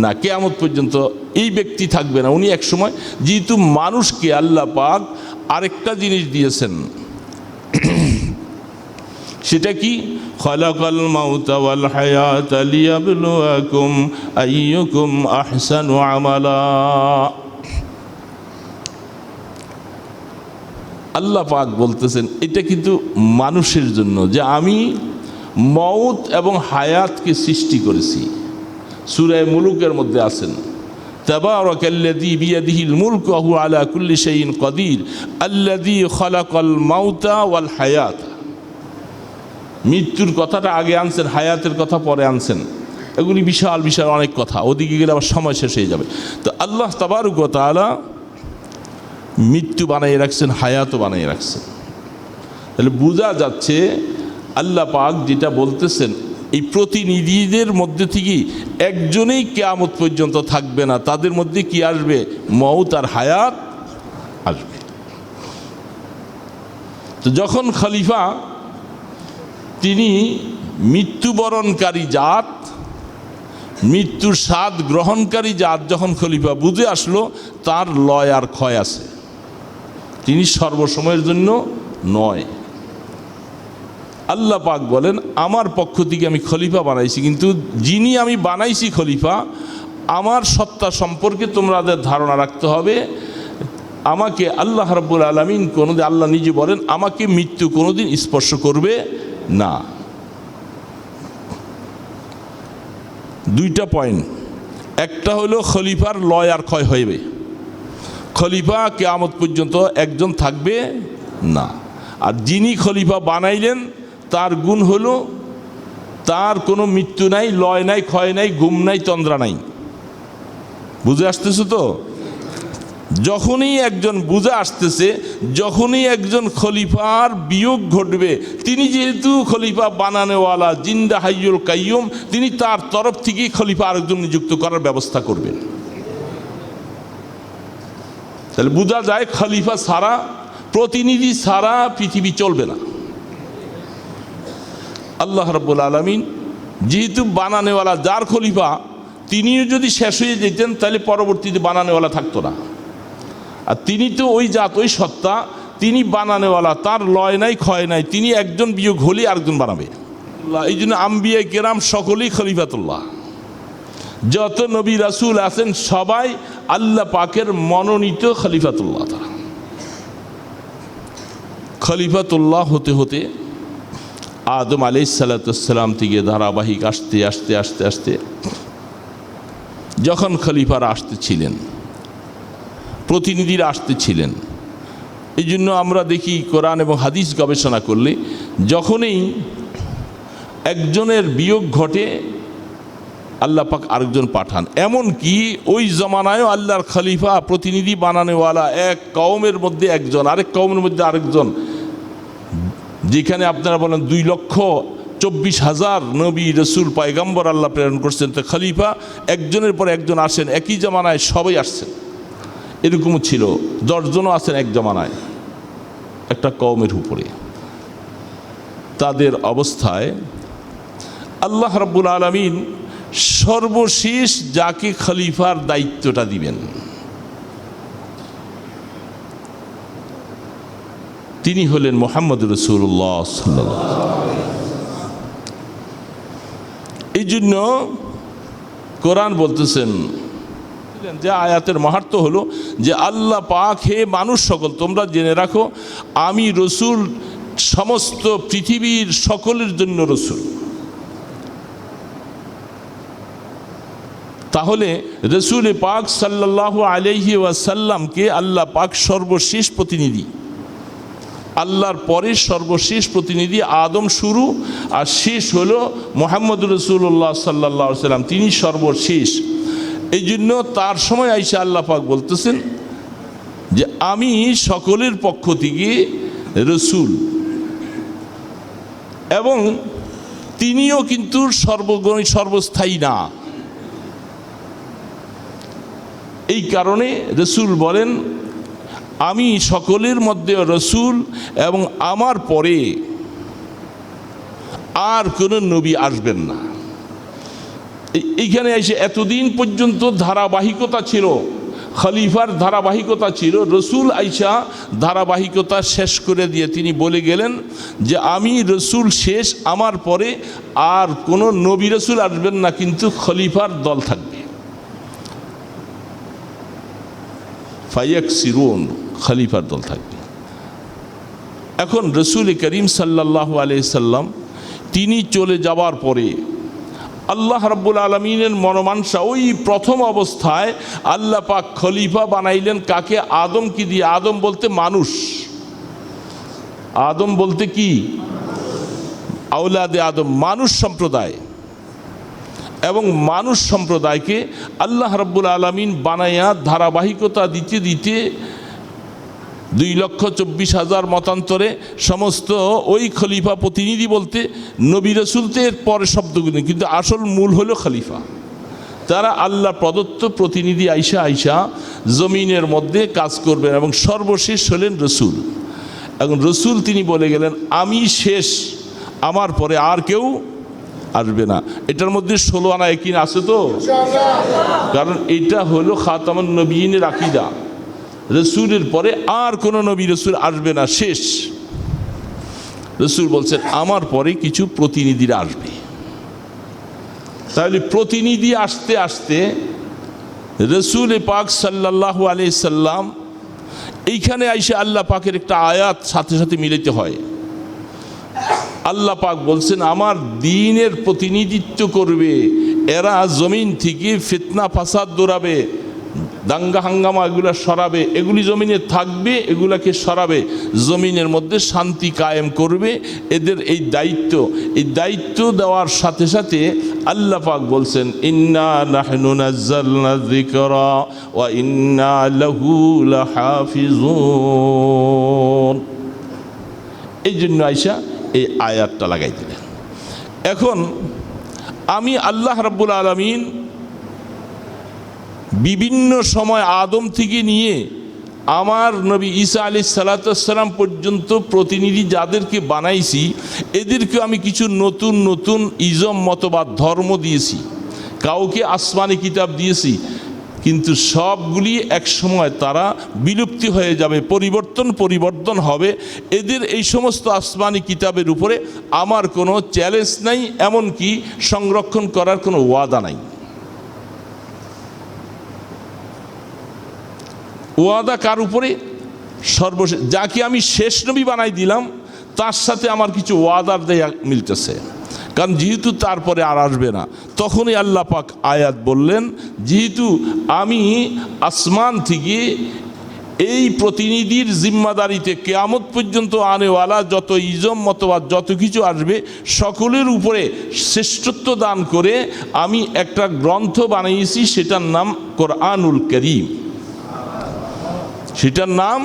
না, কেয়ামত পর্যন্ত এই ব্যক্তি থাকবে না। উনি এক সময়, যেহেতু মানুষকে আল্লাহ পাক আরেকটা জিনিস দিয়েছেন, সেটা কি? খালাকাল মাউতা ওয়াল হায়াতা লিয়াবলুয়াকুম আইয়ুকুম আহসানু আমালা। আল্লাহ পাক বলতেছেন এটা কিন্তু মানুষের জন্য, যে আমি মউত এবং হায়াতকে সৃষ্টি করেছি। সূরা মুলুকের মধ্যে আছেন, তাবারাকাল্লাযী বিয়াদিহিল মুলকু ওয়া হুয়া আলা কুল্লি শাইইন কাদির আল্লাযী খালাকাল মাউতা ওয়াল হায়াত। মৃত্যুর কথাটা আগে আনছেন, হায়াতের কথা পরে আনছেন। এগুলি বিশাল বিশাল অনেক কথা, ওদিকে গেলে আবার সময় শেষ হয়ে যাবে। তো আল্লাহ তাবারক ওয়া তাআলা মৃত্যু বানিয়ে রাখছেন, হায়াতও বানিয়ে রাখছেন। তাহলে বোঝা যাচ্ছে আল্লাহ পাক যেটা বলতেছেন, এই প্রতিনিধিদের মধ্যে থেকে একজনেই কিয়ামত পর্যন্ত থাকবে না, তাদের মধ্যে কি আসবে? মউত আর হায়াত আসবে। তো যখন খলিফা তিনি মৃত্যুবরণকারী জাত, মৃত্যুর স্বাদ গ্রহণকারী জাত যখন খলিফা বুঝে আসলো তার লয় আর ক্ষয় আছে, তিনি সর্বসময়ের জন্য নয়। আল্লাহ পাক বলেন আমার পক্ষ থেকে আমি খলিফা বানাইছি, কিন্তু যিনি আমি বানাইছি খলিফা আমার সত্তা সম্পর্কে তোমাদের ধারণা রাখতে হবে। আমাকে আল্লাহ রাব্বুল আলামিন কোনোদিন, আল্লাহ নিজে বলেন আমাকে মৃত্যু কোনোদিন স্পর্শ করবে না। দুইটা পয়েন্ট, একটা হলো খলিফার লয় আর ক্ষয় হইবে, খলিফা কিয়ামত পর্যন্ত একজন থাকবে না। আর যিনি খলিফা বানাইলেন তার গুণ হলো তার কোনো মৃত্যু নাই, লয় নাই, ক্ষয় নাই, ঘুম নাই, তন্দ্রা নাই। বুঝে আসতেছে তো? যখনই একজন বুঝে আসতেছে, যখনই একজন খলিফার বিয়োগ ঘটবে, তিনি যেহেতু খলিফা বানানোওয়ালা জিন্দা হাইয়ুল কাইয়ুম, তিনি তার তরফ থেকেই খলিফা আরেকজন নিযুক্ত করার ব্যবস্থা করবেন। তাহলে বোঝা যায় খলিফা ছাড়া, প্রতিনিধি ছাড়া পৃথিবী চলবে না। আল্লাহ রাব্বুল আলামিন যেহেতু বানানোওয়ালা, যার খলিফা তিনিও যদি শেষ হয়ে যেতেন তাহলে পরবর্তীতে বানানোওয়ালা থাকতো না। আর তিনি তো ওই জাত, ওই সত্তা, তিনি বানানোওয়ালা, তার লয় নাই, ক্ষয় নাই, তিনি একজন বিয়োগ হলেই আরেকজন বানাবে। এই জন্য আম্বিয়া কেরাম সকলেই খলিফাতুল্লাহ, যত নবী রাসূল আছেন সবাই আল্লাহ পাকের মনোনীত খলিফাতুল্লাহ। তারা খলিফাতুল্লাহ হতে হতে আদম আলাইহিস সালাম থেকে ধারাবাহিক আস্তে আস্তে আস্তে আস্তে যখন খলিফারা আসতেছিলেন, প্রতিনিধিরা আসতেছিলেন, এই জন্য আমরা দেখি কোরআন এবং হাদিস গবেষণা করলে যখনই একজনের বিয়োগ ঘটে আল্লাহ পাক আরেকজন পাঠান। এমন কি ওই জমানায়ও আল্লাহর খলিফা প্রতিনিধি বানানোওয়ালা এক কওমের মধ্যে একজন, আরেক কওমের মধ্যে আরেকজন। যেখানে আপনারা বলেন 2,24,000 নবী রসুল পয়গম্বর আল্লাহ প্রেরণ করছেন, তো খলিফা একজনের পর একজন আসেন, একই জমানায় সবাই আসছেন। এরকমও ছিল 10 জনও আছেন এক জমানায় একটা কওমের উপরে। তাদের অবস্থায় আল্লাহ রাব্বুল আলামিন সর্বশেষ যাকে খলিফার দায়িত্বটা দিবেন তিনি হলেন মুহাম্মদ রাসূলুল্লাহ সাল্লাল্লাহু আলাইহি ওয়াসাল্লাম। এই জন্য কোরআন বলতেছেন যে আয়াতের মাহাত্ম্য হলো যে আল্লাহ পাক, হে মানুষ সকল তোমরা জেনে রাখো আমি রসুল সমস্ত পৃথিবীর সকলের জন্য রসুল। তাহলে রসুল পাক সাল্লাল্লাহু আলাইহি ওয়াসাল্লামকে আল্লাহ পাক সর্বশেষ প্রতিনিধি, আল্লাহর পরে সর্বশেষ প্রতিনিধি আদম শুরু, আর শেষ হলো মুহাম্মদ রাসূলুল্লাহ সাল্লাল্লাহু আলাইহি ওয়াসাল্লাম, তিনি সর্বশেষ। এই জন্য তার সময় আইসা আল্লাহ পাক বলতেছেন যে আমি সকলের পক্ষ থেকে রসুল, এবং তিনিও কিন্তু সর্বস্থায়ী না। এই কারণে রসুল বলেন আমি সকলের মধ্যে রসুল, এবং আমার পরে আর কোনো নবী আসবেন না। এইখানে এসে এতদিন পর্যন্ত ধারাবাহিকতা ছিল, খলিফার ধারাবাহিকতা ছিল। রসুল আইসা ধারাবাহিকতা শেষ করে দিয়ে তিনি বলে গেলেন যে আমি রসুল শেষ, আমার পরে আর কোনো নবী রসুল আসবেন না, কিন্তু খলিফার দল থাকবে। ফায়াকসিরুন, খলিফার দল থাকবে। এখন রসুল করিম সাল্লাল্লাহু আলাইহি সাল্লাম তিনি চলে যাওয়ার পরে আল্লাহ রাব্বুল আলামিনের মনোমানসা, ওই প্রথম অবস্থায় আল্লাহ পাক খলিফা বানাইলেন কাকে? আদমকে দিয়ে। আদম বলতে মানুষ, আদম বলতে কি? আওলাদে আদম, মানুষ সম্প্রদায়। এবং মানুষ সম্প্রদায়কে আল্লাহ রাব্বুল আলামিন বানাইয়া ধারাবাহিকতা দিতে দিতে 2,24,000 মতান্তরে সমস্ত ওই খলিফা প্রতিনিধি বলতে নবী রসুলদের পরে শব্দগুলি, কিন্তু আসল মূল হলো খলিফা। তারা আল্লাহ প্রদত্ত প্রতিনিধি আইসা জমিনের মধ্যে কাজ করবেন, এবং সর্বশেষ হলেন রসুল। এখন রসুল তিনি বলে গেলেন আমি শেষ, আমার পরে আর কেউ আসবে না। এটার মধ্যে 16 আনা ইয়াকিন আছে তো? কারণ এটা হলো খাতামুন নবীনের আকীদা, রসুলের পরে আর কোনো নবী রসুল আসবে না, শেষ। রসুল বলছেন আমার পরে কিছু প্রতিনিধিরা আসবে। তাহলে প্রতিনিধি আসতে আসতে রসুল পাক সাল্লাল্লাহু আলাইহি সাল্লাম এইখানে আইসা আল্লাহ পাকের একটা আয়াত সাথে সাথে মিলাইতে হয়। আল্লাহ পাক বলছেন আমার দ্বীনের প্রতিনিধিত্ব করবে এরা, জমিন থেকে ফিতনা ফাসাদ দৌড়াবে, দাঙ্গা হাঙ্গামা এগুলা সরাবে, এগুলি জমিনে থাকবে, এগুলাকে সরাবে, জমিনের মধ্যে শান্তি কায়েম করবে। এদের এই দায়িত্ব দেওয়ার সাথে সাথে আল্লাহ পাক বলছেন ইন্না নাহনু নাযালনা যিকরা ওয়া ইন্না লাহু লাহাফিজুন। এই জন্য আয়েশা এই আয়াতটা লাগাই দিলেন। এখন আমি আল্লাহ রাব্বুল আলামিন বিভিন্ন সময় আদম থেকে নিয়ে আমার নবী ঈসা আলাইহিস সালাতু ওয়াস সালাম পর্যন্ত প্রতিনিধি যাদেরকে বানাইছি, এদেরকে আমি কিছু নতুন নতুন ইজম মতবাদ ধর্ম দিয়েছি, কাউকে আসমানি কিতাব দিয়েছি, কিন্তু সবগুলি এক সময় তারা বিলুপ্তি হয়ে যাবে, পরিবর্তন হবে। এদের এই সমস্ত আসমানি কিতাবের উপরে আমার কোনো চ্যালেঞ্জ নাই, এমনকি সংরক্ষণ করার কোনো ওয়াদা নাই। ওয়াদা কার উপরে? সর্বশেষ যাকে আমি শেষ নবী বানাই দিলাম তার সাথে আমার কিছু ওয়াদার দেয়া মিলতেছে, কারণ যেহেতু তারপরে আর আসবে না। তখনই আল্লাহ পাক আয়াত বললেন যেহেতু আমি আসমান থেকে এই প্রতিনিধির জিম্মাদারিতে কিয়ামত পর্যন্ত আনেওয়ালা যত ইজম মতবাদ যত কিছু আসবে সকলের উপরে শ্রেষ্ঠত্ব দান করে আমি একটা গ্রন্থ বানিয়েছি, সেটার নাম কোরআনুল কারীম। সেটার নাম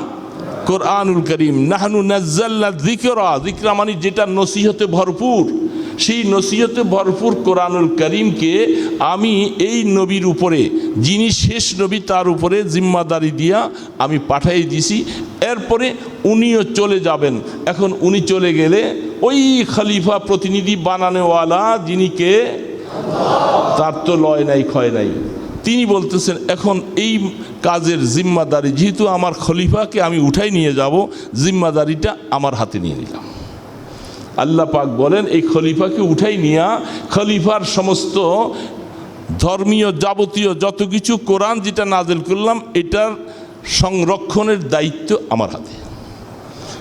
কোরআনুল কারীম। নাহনু নাযালনা যিকরা মানে যেটা নসিহতে ভরপুর, সেই নসিহতে ভরপুর কোরআনুল কারীমকে আমি এই নবীর উপরে, যিনি শেষ নবী তার উপরে জিম্মাদারি দিয়া আমি পাঠিয়ে দিছি। এরপরে উনিও চলে যাবেন। এখন উনি চলে গেলে ওই খলিফা প্রতিনিধি বানানোওয়ালা যিনি কে, তার তো লয় নাই ক্ষয় নাই। তিনি বলতেছেন এখন এই কাজের জিম্মাদারি যেহেতু আমার খলিফাকে আমি উঠাই নিয়ে যাব, জিম্মাদারিটা আমার হাতে নিয়ে নিলাম। আল্লাহ পাক বলেন এই খলিফাকে উঠাই নিয়া খলিফার সমস্ত ধর্মীয় যাবতীয় যত কিছু কোরআন যেটা নাজিল করলাম এটার সংরক্ষণের দায়িত্ব আমার হাতে।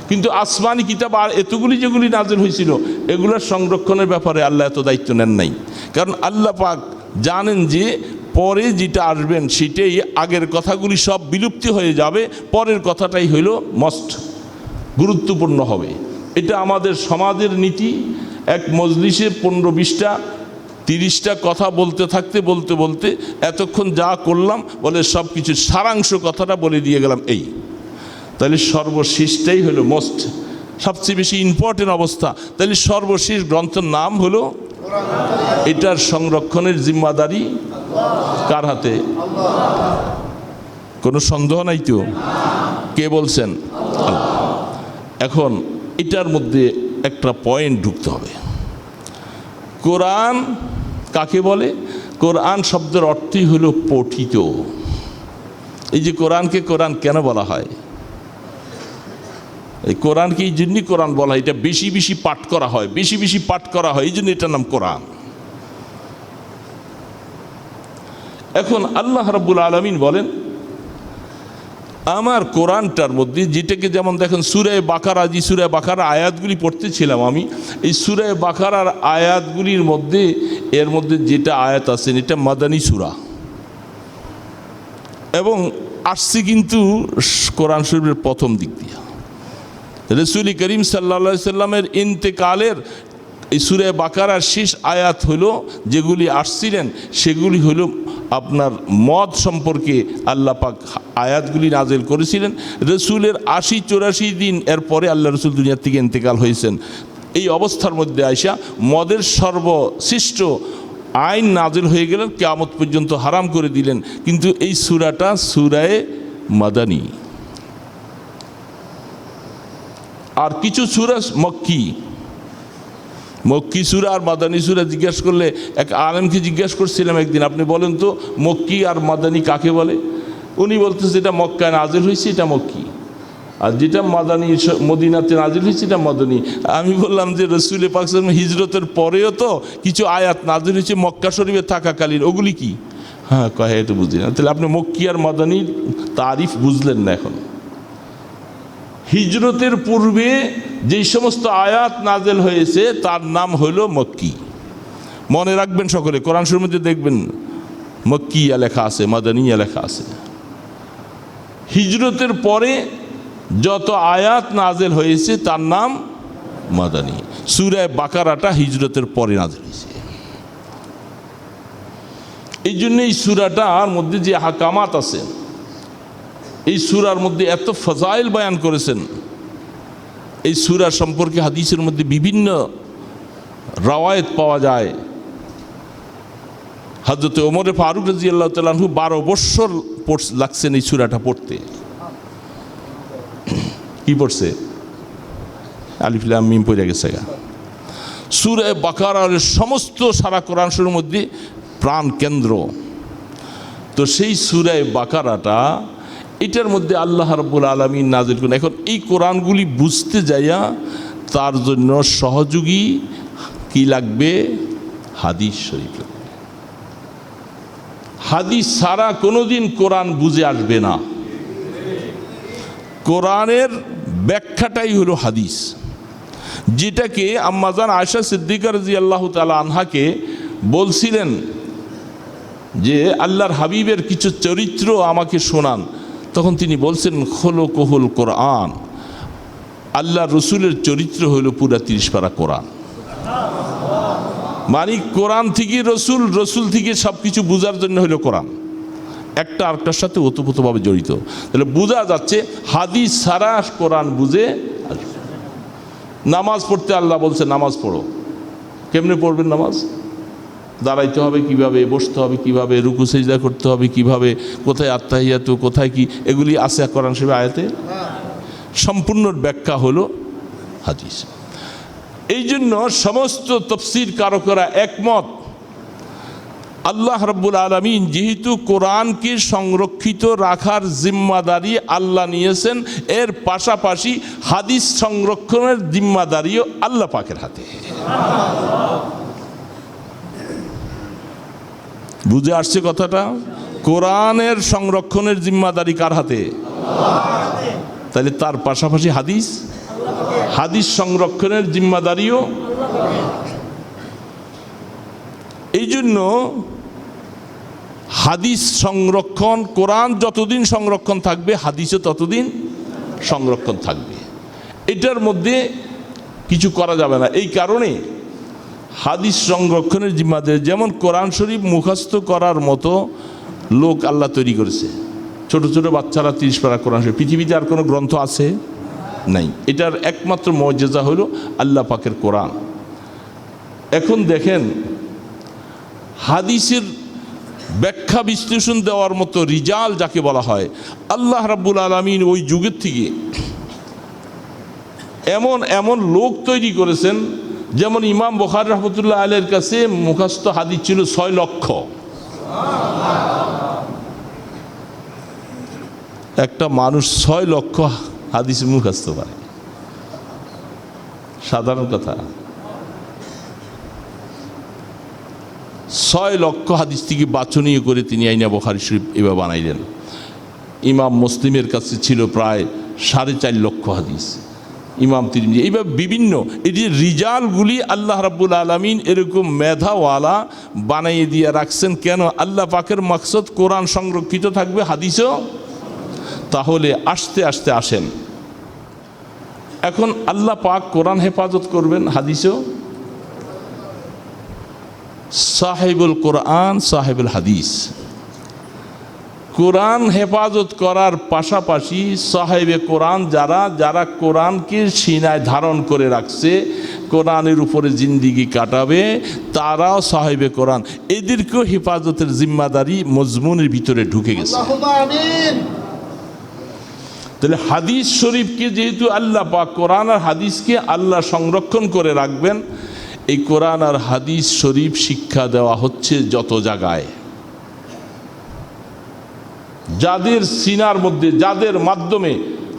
কিন্তু আসমানি কিতাব আর এতগুলি যেগুলি নাজিল হয়েছিল এগুলোর সংরক্ষণের ব্যাপারে আল্লাহ এত দায়িত্ব নেন নাই, কারণ আল্লাহ পাক জানেন যে পরে যেটা আসবেন সেটাই, আগের কথাগুলি সব বিলুপ্তি হয়ে যাবে, পরের কথাটাই হইল মোস্ট গুরুত্বপূর্ণ হবে। এটা আমাদের সমাজের নীতি। এক মজলিসে 15-20টা 30টা কথা বলতে থাকতে বলতে বলতে এতক্ষণ যা করলাম বলে সব কিছুর সারাংশ কথাটা বলে দিয়ে গেলাম। এই তাহলে সর্বশেষটাই হলো মোস্ট, সবচেয়ে বেশি ইম্পর্টেন্ট অবস্থা। তাহলে সর্বশেষ গ্রন্থের নাম হলো, এটার সংরক্ষণের জিম্মাদারি কার হাতে? কোনো সন্দেহ নাই তো? কে বলছেন? এখন এটার মধ্যে একটা পয়েন্ট ঢুকতে হবে। কোরআন কাকে বলে? কোরআন শব্দের অর্থই হলো পঠিত। এই যে কোরআনকে কোরআন কেন বলা হয়? এই কোরআনকে এই জন্যই কোরআন বলা হয়, এটা বেশি বেশি পাঠ করা হয়, বেশি বেশি পাঠ করা হয়, এই জন্য এটার নাম কোরআন। এখন আল্লাহ রাব্বুল আলামিন বলেন আমার কোরআনটার মধ্যে যেটাকে, যেমন দেখেন সূরা বাকারা, যে সূরা বাকারা আয়াতগুলি পড়তেছিলাম আমি, এই সূরা বাকারার আয়াতগুলির মধ্যে এর মধ্যে যেটা আয়াত আছে এটা মাদানী সূরা এবং আসছে কিন্তু কোরআন শরীফের প্রথম দিক দিয়ে। রাসূল করিম সাল্লাল্লাহু আলাইহি সাল্লামের ইন্তেকালের এই সূরা বাকারার শেষ আয়াত হলো যেগুলি আসছিলেন সেগুলি হলো আপনার মদ সম্পর্কে আল্লাহ পাক আয়াতগুলি নাজিল করেছিলেন। রসুলের 80-84 দিন এর পরে আল্লাহ রসুল দুনিয়া থেকে ইন্তেকাল হয়েছেন। এই অবস্থার মধ্যে আয়সা মদের সর্বশ্রেষ্ঠ আইন নাজিল হয়ে গেলেন, কিয়ামত পর্যন্ত হারাম করে দিলেন। কিন্তু এই সূরাটা সূরায়ে মাদানী, আর কিছু সূরা মক্কি। মক্কি সূরা আর মাদানী সূরা জিজ্ঞেস করলে, এক আলেমকে জিজ্ঞেস করছিলাম একদিন, আপনি বলেন তো মক্কি আর মাদানী কাকে বলে? উনি বলতেছে যেটা মক্কায় নাজিল হয়েছে এটা মক্কি, আর যেটা মাদানী মদিনাতে নাজিল হয়েছে এটা মাদানী। আমি বললাম যে রাসূল পাক সাল্লাল্লাহু আলাইহি ওয়াসাল্লাম হিজরতের পরেও তো কিছু আয়াত নাজিল হয়েছে মক্কা শরীফে থাকাকালীন, ওগুলি কি? হ্যাঁ, কয় এটা বুঝি না। তাহলে আপনি মক্কি আর মাদানীর তারিফ বুঝলেন না। এখন হিজরতের পূর্বে যেই সমস্ত আয়াত নাজেল হয়েছে তার নাম হলো মক্কি। মনে রাখবেন সকলে, কোরআন শরীফের মধ্যে দেখবেন মক্কিয়া লেখা আছে, মাদানিয়া লেখা আছে। হিজরতের পরে যত আয়াত নাজেল হয়েছে তার নাম মাদানী। সূরা বাকারাটা হিজরতের পরে নাজেল হয়েছে। এই জন্য এই সূরাটার মধ্যে যে হাকামাত আছে, এই সূরার মধ্যে এত ফজাইল বয়ান করেছেন। এই সূরা সম্পর্কে হাদিসের মধ্যে বিভিন্ন রাওয়ায়াত পাওয়া যায়। হযরত ওমর ফারুক রাদিয়াল্লাহু তাআলা আনহু 12 বছর লাগছেন এই সূরাটা পড়তে। কি পড়ছে? আলিফ লাম মিম পড়ে গেছে। সূরা বাকারার সমস্ত সারা কোরআন শরীফের মধ্যে প্রাণ কেন্দ্র। তো সেই সূরা বাকারাটা, এটার মধ্যে আল্লাহ রাব্বুল আলামিন নাজিল করেন। এখন এই কোরআনগুলি বুঝতে যাইয়া তার জন্য সহযোগী কি লাগবে? হাদিস শরীফ লাগবে। হাদিস ছাড়া কোনোদিন কোরআন বুঝে আসবে না। কোরআনের ব্যাখ্যাটাই হলো হাদিস, যেটাকে আম্মাজান আয়েশা সিদ্দিকা রাদিয়াল্লাহু তাআলা আনহাকে বলছিলেন যে আল্লাহর হাবিবের কিছু চরিত্র আমাকে শোনান। তখন তিনি বলছেন খুলুকুল কোরআন, আল্লাহ রসুলের চরিত্র হইল পুরা 30 পারা কোরআন। মানে কোরআন থেকে রসুল, রসুল থেকে সব কিছু বোঝার জন্য হইল কোরআন, একটা আরেকটার সাথে ওতপ্রোতভাবে জড়িত। তাহলে বোঝা যাচ্ছে হাদিস ছাড়া কোরআন বুঝে আসবে। নামাজ পড়তে আল্লাহ বলছে নামাজ পড়ো, কেমনে পড়বেন নামাজ? দাঁড়াইতে হবে কিভাবে, বসতে হবে কিভাবে, রুকু সিজদা করতে হবে কিভাবে, কোথায় আত্তাহিয়াতু, কোথায় কি, এগুলি আছে কোরআন শরীফে আয়াতে। সম্পূর্ণ ব্যাখ্যা হলো হাদিস। এই জন্য সমস্ত তাফসীর কারকরা একমত, আল্লাহ রাব্বুল আলামিন যেহেতু কোরআনকে সংরক্ষিত রাখার জিম্মাদারি আল্লাহ নিয়েছেন, এর পাশাপাশি হাদিস সংরক্ষণের জিম্মাদারিও আল্লাহ পাকের হাতে। বুঝে আসছে কথাটা? কোরআনের সংরক্ষণের জিম্মাদারি কার হাতে? তাহলে তার পাশাপাশি হাদিস, হাদিস সংরক্ষণের জিম্মাদারিও। এই জন্য হাদিস সংরক্ষণ, কোরআন যতদিন সংরক্ষণ থাকবে হাদিসও ততদিন সংরক্ষণ থাকবে। এটার মধ্যে কিছু করা যাবে না। এই কারণে হাদিস সংরক্ষণের জিম্মাদারি, যেমন কোরআন শরীফ মুখস্থ করার মতো লোক আল্লাহ তৈরি করেছে। ছোট ছোট বাচ্চারা 30 পারা কোরআন শরীফ, পৃথিবীতে আর কোনো গ্রন্থ আছে নাই। এটার একমাত্র মুজিজা হলো আল্লাহ পাকের কোরআন। এখন দেখেন, হাদিসের ব্যাখ্যা বিশ্লেষণ দেওয়ার মতো রিজাল যাকে বলা হয়, আল্লাহ রাব্বুল আলামিন ওই যুগের থেকে এমন এমন লোক তৈরি করেছেন। যেমন ইমাম বুখারী রাহমাতুল্লাহ আলাইহির কাছে মুখস্থ হাদিস ছিল 6 লক্ষ। একটা মানুষ 6 লক্ষ হাদিস মুখস্থ পারে, সাধারণ কথা। 6 লক্ষ হাদিস থেকে বাছনীয় করে তিনি আইনা বুখারী শরীফ এভাবে বানাইলেন। ইমাম মুসলিমের কাছে ছিল প্রায় 4.5 লক্ষ হাদিস, ইমাম তিরমিজি, এইভাবে বিভিন্ন এই যে রিজালগুলি আল্লাহ রাব্বুল আলামিন এরকম মেধাওয়ালা বানাইয়ে দিয়ে রাখছেন। কেন? আল্লাহ পাকের মাকসদ কোরআন সংরক্ষিত থাকবে, হাদিসও। তাহলে আস্তে আস্তে আসেন, এখন আল্লাহ পাক কোরআন হেফাজত করবেন, হাদিসও। সাহেবুল কোরআন সাহেবুল হাদিস, কোরআন হেফাজত করার পাশাপাশি সাহেবে কোরআন যারা যারা কোরআনকে সিনায় ধারণ করে রাখছে, কোরআনের উপরে জিন্দিগি কাটাবে, তারাও সাহেবে কোরআন। এদেরকেও হেফাজতের জিম্মাদারি মজমুনের ভিতরে ঢুকে গেছে। তাহলে হাদিস শরীফকে যেহেতু আল্লাহ পাক কোরআন আর হাদিসকে আল্লাহ সংরক্ষণ করে রাখবেন, এই কোরআন আর হাদিস শরীফ শিক্ষা দেওয়া হচ্ছে যত জায়গায়, যাদের সিনার মধ্যে, যাদের মাধ্যমে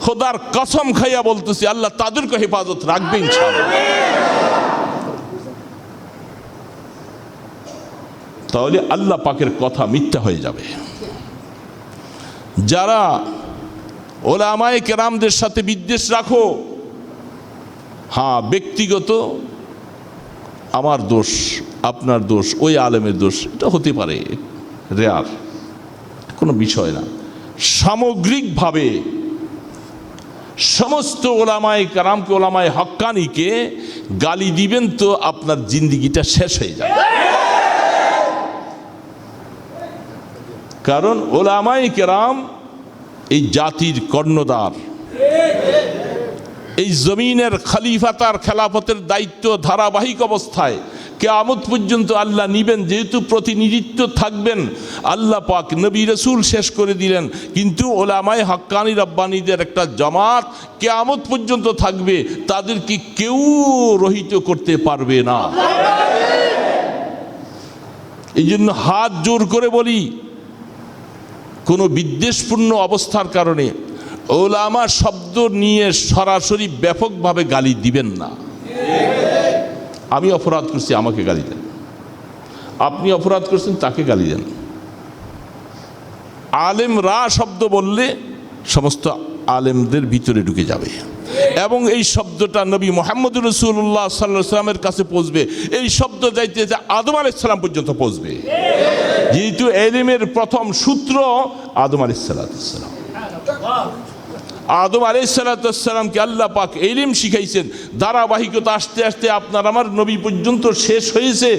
খোদার কসম খাইয়া বলতেছি আল্লাহ তাদেরকে হেফাজত রাখবে ইনশাআল্লাহ। তাহলে আল্লাহ পাকের কথা মিথ্যা হয়ে যাবে। যারা ওলামায়ে কেরামদের সাথে বিদ্বেষ রাখো, হ্যাঁ ব্যক্তিগত আমার দোষ, আপনার দোষ, ওই আলেমের দোষ, এটা হতে পারে, রেয়ার, কোনো বিষয় না। সামগ্রিকভাবে সমস্ত ওলামায়ে কেরামকে, ওলামায়ে হক্কানিকে গালি দিবেন তো আপনার জিন্দিগিটা শেষ হয়ে যাবে। কারণ ওলামায়ে কেরাম এই জাতির কর্ণধার, এই জমিনের খলিফাতার খেলাফতের দায়িত্ব ধারাবাহিক অবস্থায় কিয়ামত পর্যন্ত আল্লাহ নিবেন। যেহেতু প্রতিনিধিত্ব থাকবেন, আল্লাহ পাক নবী রাসূল শেষ করে দিলেন, কিন্তু ওলামায়ে হক্কানি রব্বানীদের একটা জামাত কিয়ামত পর্যন্ত থাকবে, তাদেরকে কেউ রহিত করতে পারবে না। এই জন্য হাত জোর করে বলি, কোনো বিদ্বেষপূর্ণ অবস্থার কারণে ওলামা শব্দ নিয়ে সরাসরি ব্যাপকভাবে গালি দিবেন না। আমি অপরাধ করছি, আমাকে গালি দেন, আপনি অপরাধ করছেন, তাকে গালি দেন। আলেমরা শব্দ বললে সমস্ত আলেমদের ভিতরে ঢুকে যাবে, এবং এই শব্দটা নবী মুহাম্মদ রাসূলুল্লাহ সাল্লাল্লাহু আলাইহি ওয়াসাল্লামের কাছে পৌঁছবে। এই শব্দ যাইতে যা আদম আলাইহিস সালাম পর্যন্ত পৌঁছবে, যেহেতু ইলমের প্রথম সূত্র আদম আলাইহিস সালাম। আদম আলাইহিস সালামকে আল্লাহ পাক ইলম শিখাইছেন, ধারাবাহিকতা আস্তে আস্তে আপনার আমার নবী পর্যন্ত শেষ হয়েছে,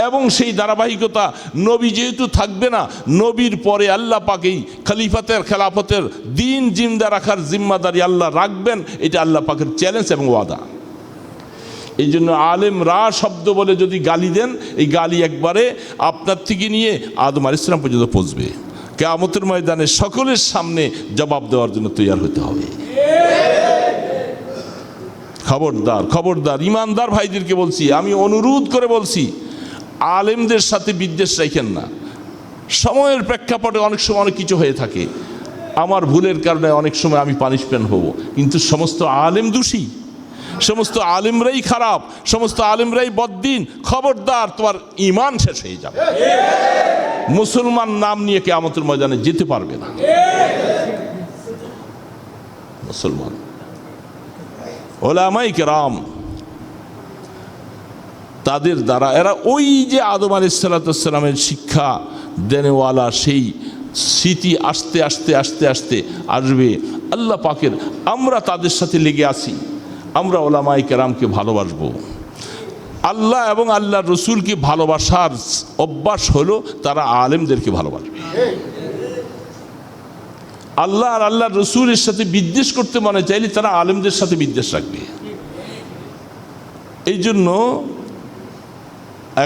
এবং সেই ধারাবাহিকতা নবী যেহেতু থাকবে না, নবীর পরে আল্লাহ পাক এই খলিফাতের খেলাফতের দিন জিন্দা রাখার জিম্মাদারি আল্লাহ রাখবেন। এটা আল্লাহ পাকের চ্যালেঞ্জ এবং ওয়াদা। এই জন্য আলেমরা শব্দ বলে যদি গালি দেন, এই গালি একবারে আপনার থেকে নিয়ে আদম আলাইহিস সালাম পর্যন্ত পৌঁছবে। কিয়ামতের ময়দানে সকলের সামনে জবাব দেওয়ার জন্য তৈরি হতে হবে। খবরদার, খবরদার, ইমানদার ভাইদেরকে বলছি, আমি অনুরোধ করে বলছি, আলেমদের সাথে বিদ্বেষ রাখেন না। সময়ের প্রেক্ষাপটে অনেক সময় অনেক কিছু হয়ে থাকে, আমার ভুলের কারণে অনেক সময় আমি পানিশমেন্ট হব, কিন্তু সমস্ত আলেম দোষী, সমস্ত আলেমরাই খারাপ, সমস্ত আলেমরাই বদ্দিন। খবরদার, তোমার ঈমান শেষ হয়ে যাবে। মুসলমান নাম নিয়ে কিয়ামতের ময়দানে যেতে পারবে না মুসলমান। ওলামায়ে কেরাম তাদের দ্বারা, এরা ওই যে আদম আলাইহিস সালামের শিক্ষা দেনেওয়ালা, সেই স্মৃতি আস্তে আস্তে আস্তে আস্তে আসবে। আল্লাহ পাকের, আমরা তাদের সাথে লেগে আছি, আমরা ওলামায়ে কেরামকে ভালোবাসবো। আল্লাহ এবং আল্লাহর রসুলকে ভালোবাসার অভ্যাস হলো তারা আলেমদেরকে ভালোবাসবে। আল্লাহ আর আল্লাহর রসুলের সাথে বিদ্বেষ করতে মনে চাইলে তারা আলেমদের সাথে বিদ্বেষ রাখবে। এই জন্য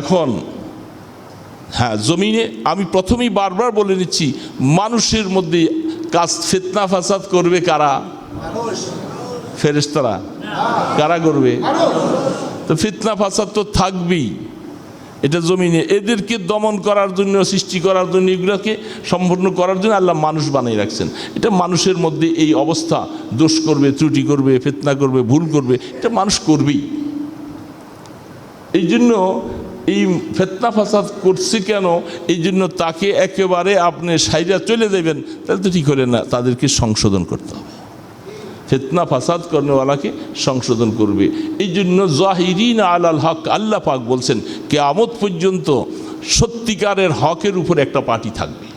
এখন হ্যাঁ, জমিনে আমি প্রথমেই বারবার বলে নিচ্ছি, মানুষের মধ্যে কাজ ফিতনা ফাসাদ করবে কারা? ফেরেশতারা। কারা করবে? তো ফিতনা ফাসাদ তো থাকবেই এটা জমিনে। এদেরকে দমন করার জন্য, সৃষ্টি করার জন্য, এগুলোকে সম্পূর্ণ করার জন্য আল্লাহ মানুষ বানিয়ে রাখছেন। এটা মানুষের মধ্যে এই অবস্থা, দোষ করবে, ত্রুটি করবে, ফিতনা করবে, ভুল করবে, এটা মানুষ করবেই। এই জন্য এই ফিতনা ফাসাদ করছে কেন? এই জন্য তাকে একেবারে আপনি সাইরা চলে যাবেন, তাহলে তো ঠিক হলে না, তাদেরকে সংশোধন করতে হবে। ফিতনা ফাসাদ করনেওয়ালাকে সংশোধন করবে। এই জন্য জাহিরিন আলাল হক, আল্লাহ পাক বলছেন কিয়ামত পর্যন্ত সত্যিকারের হকের উপর একটা পার্টি থাকবে।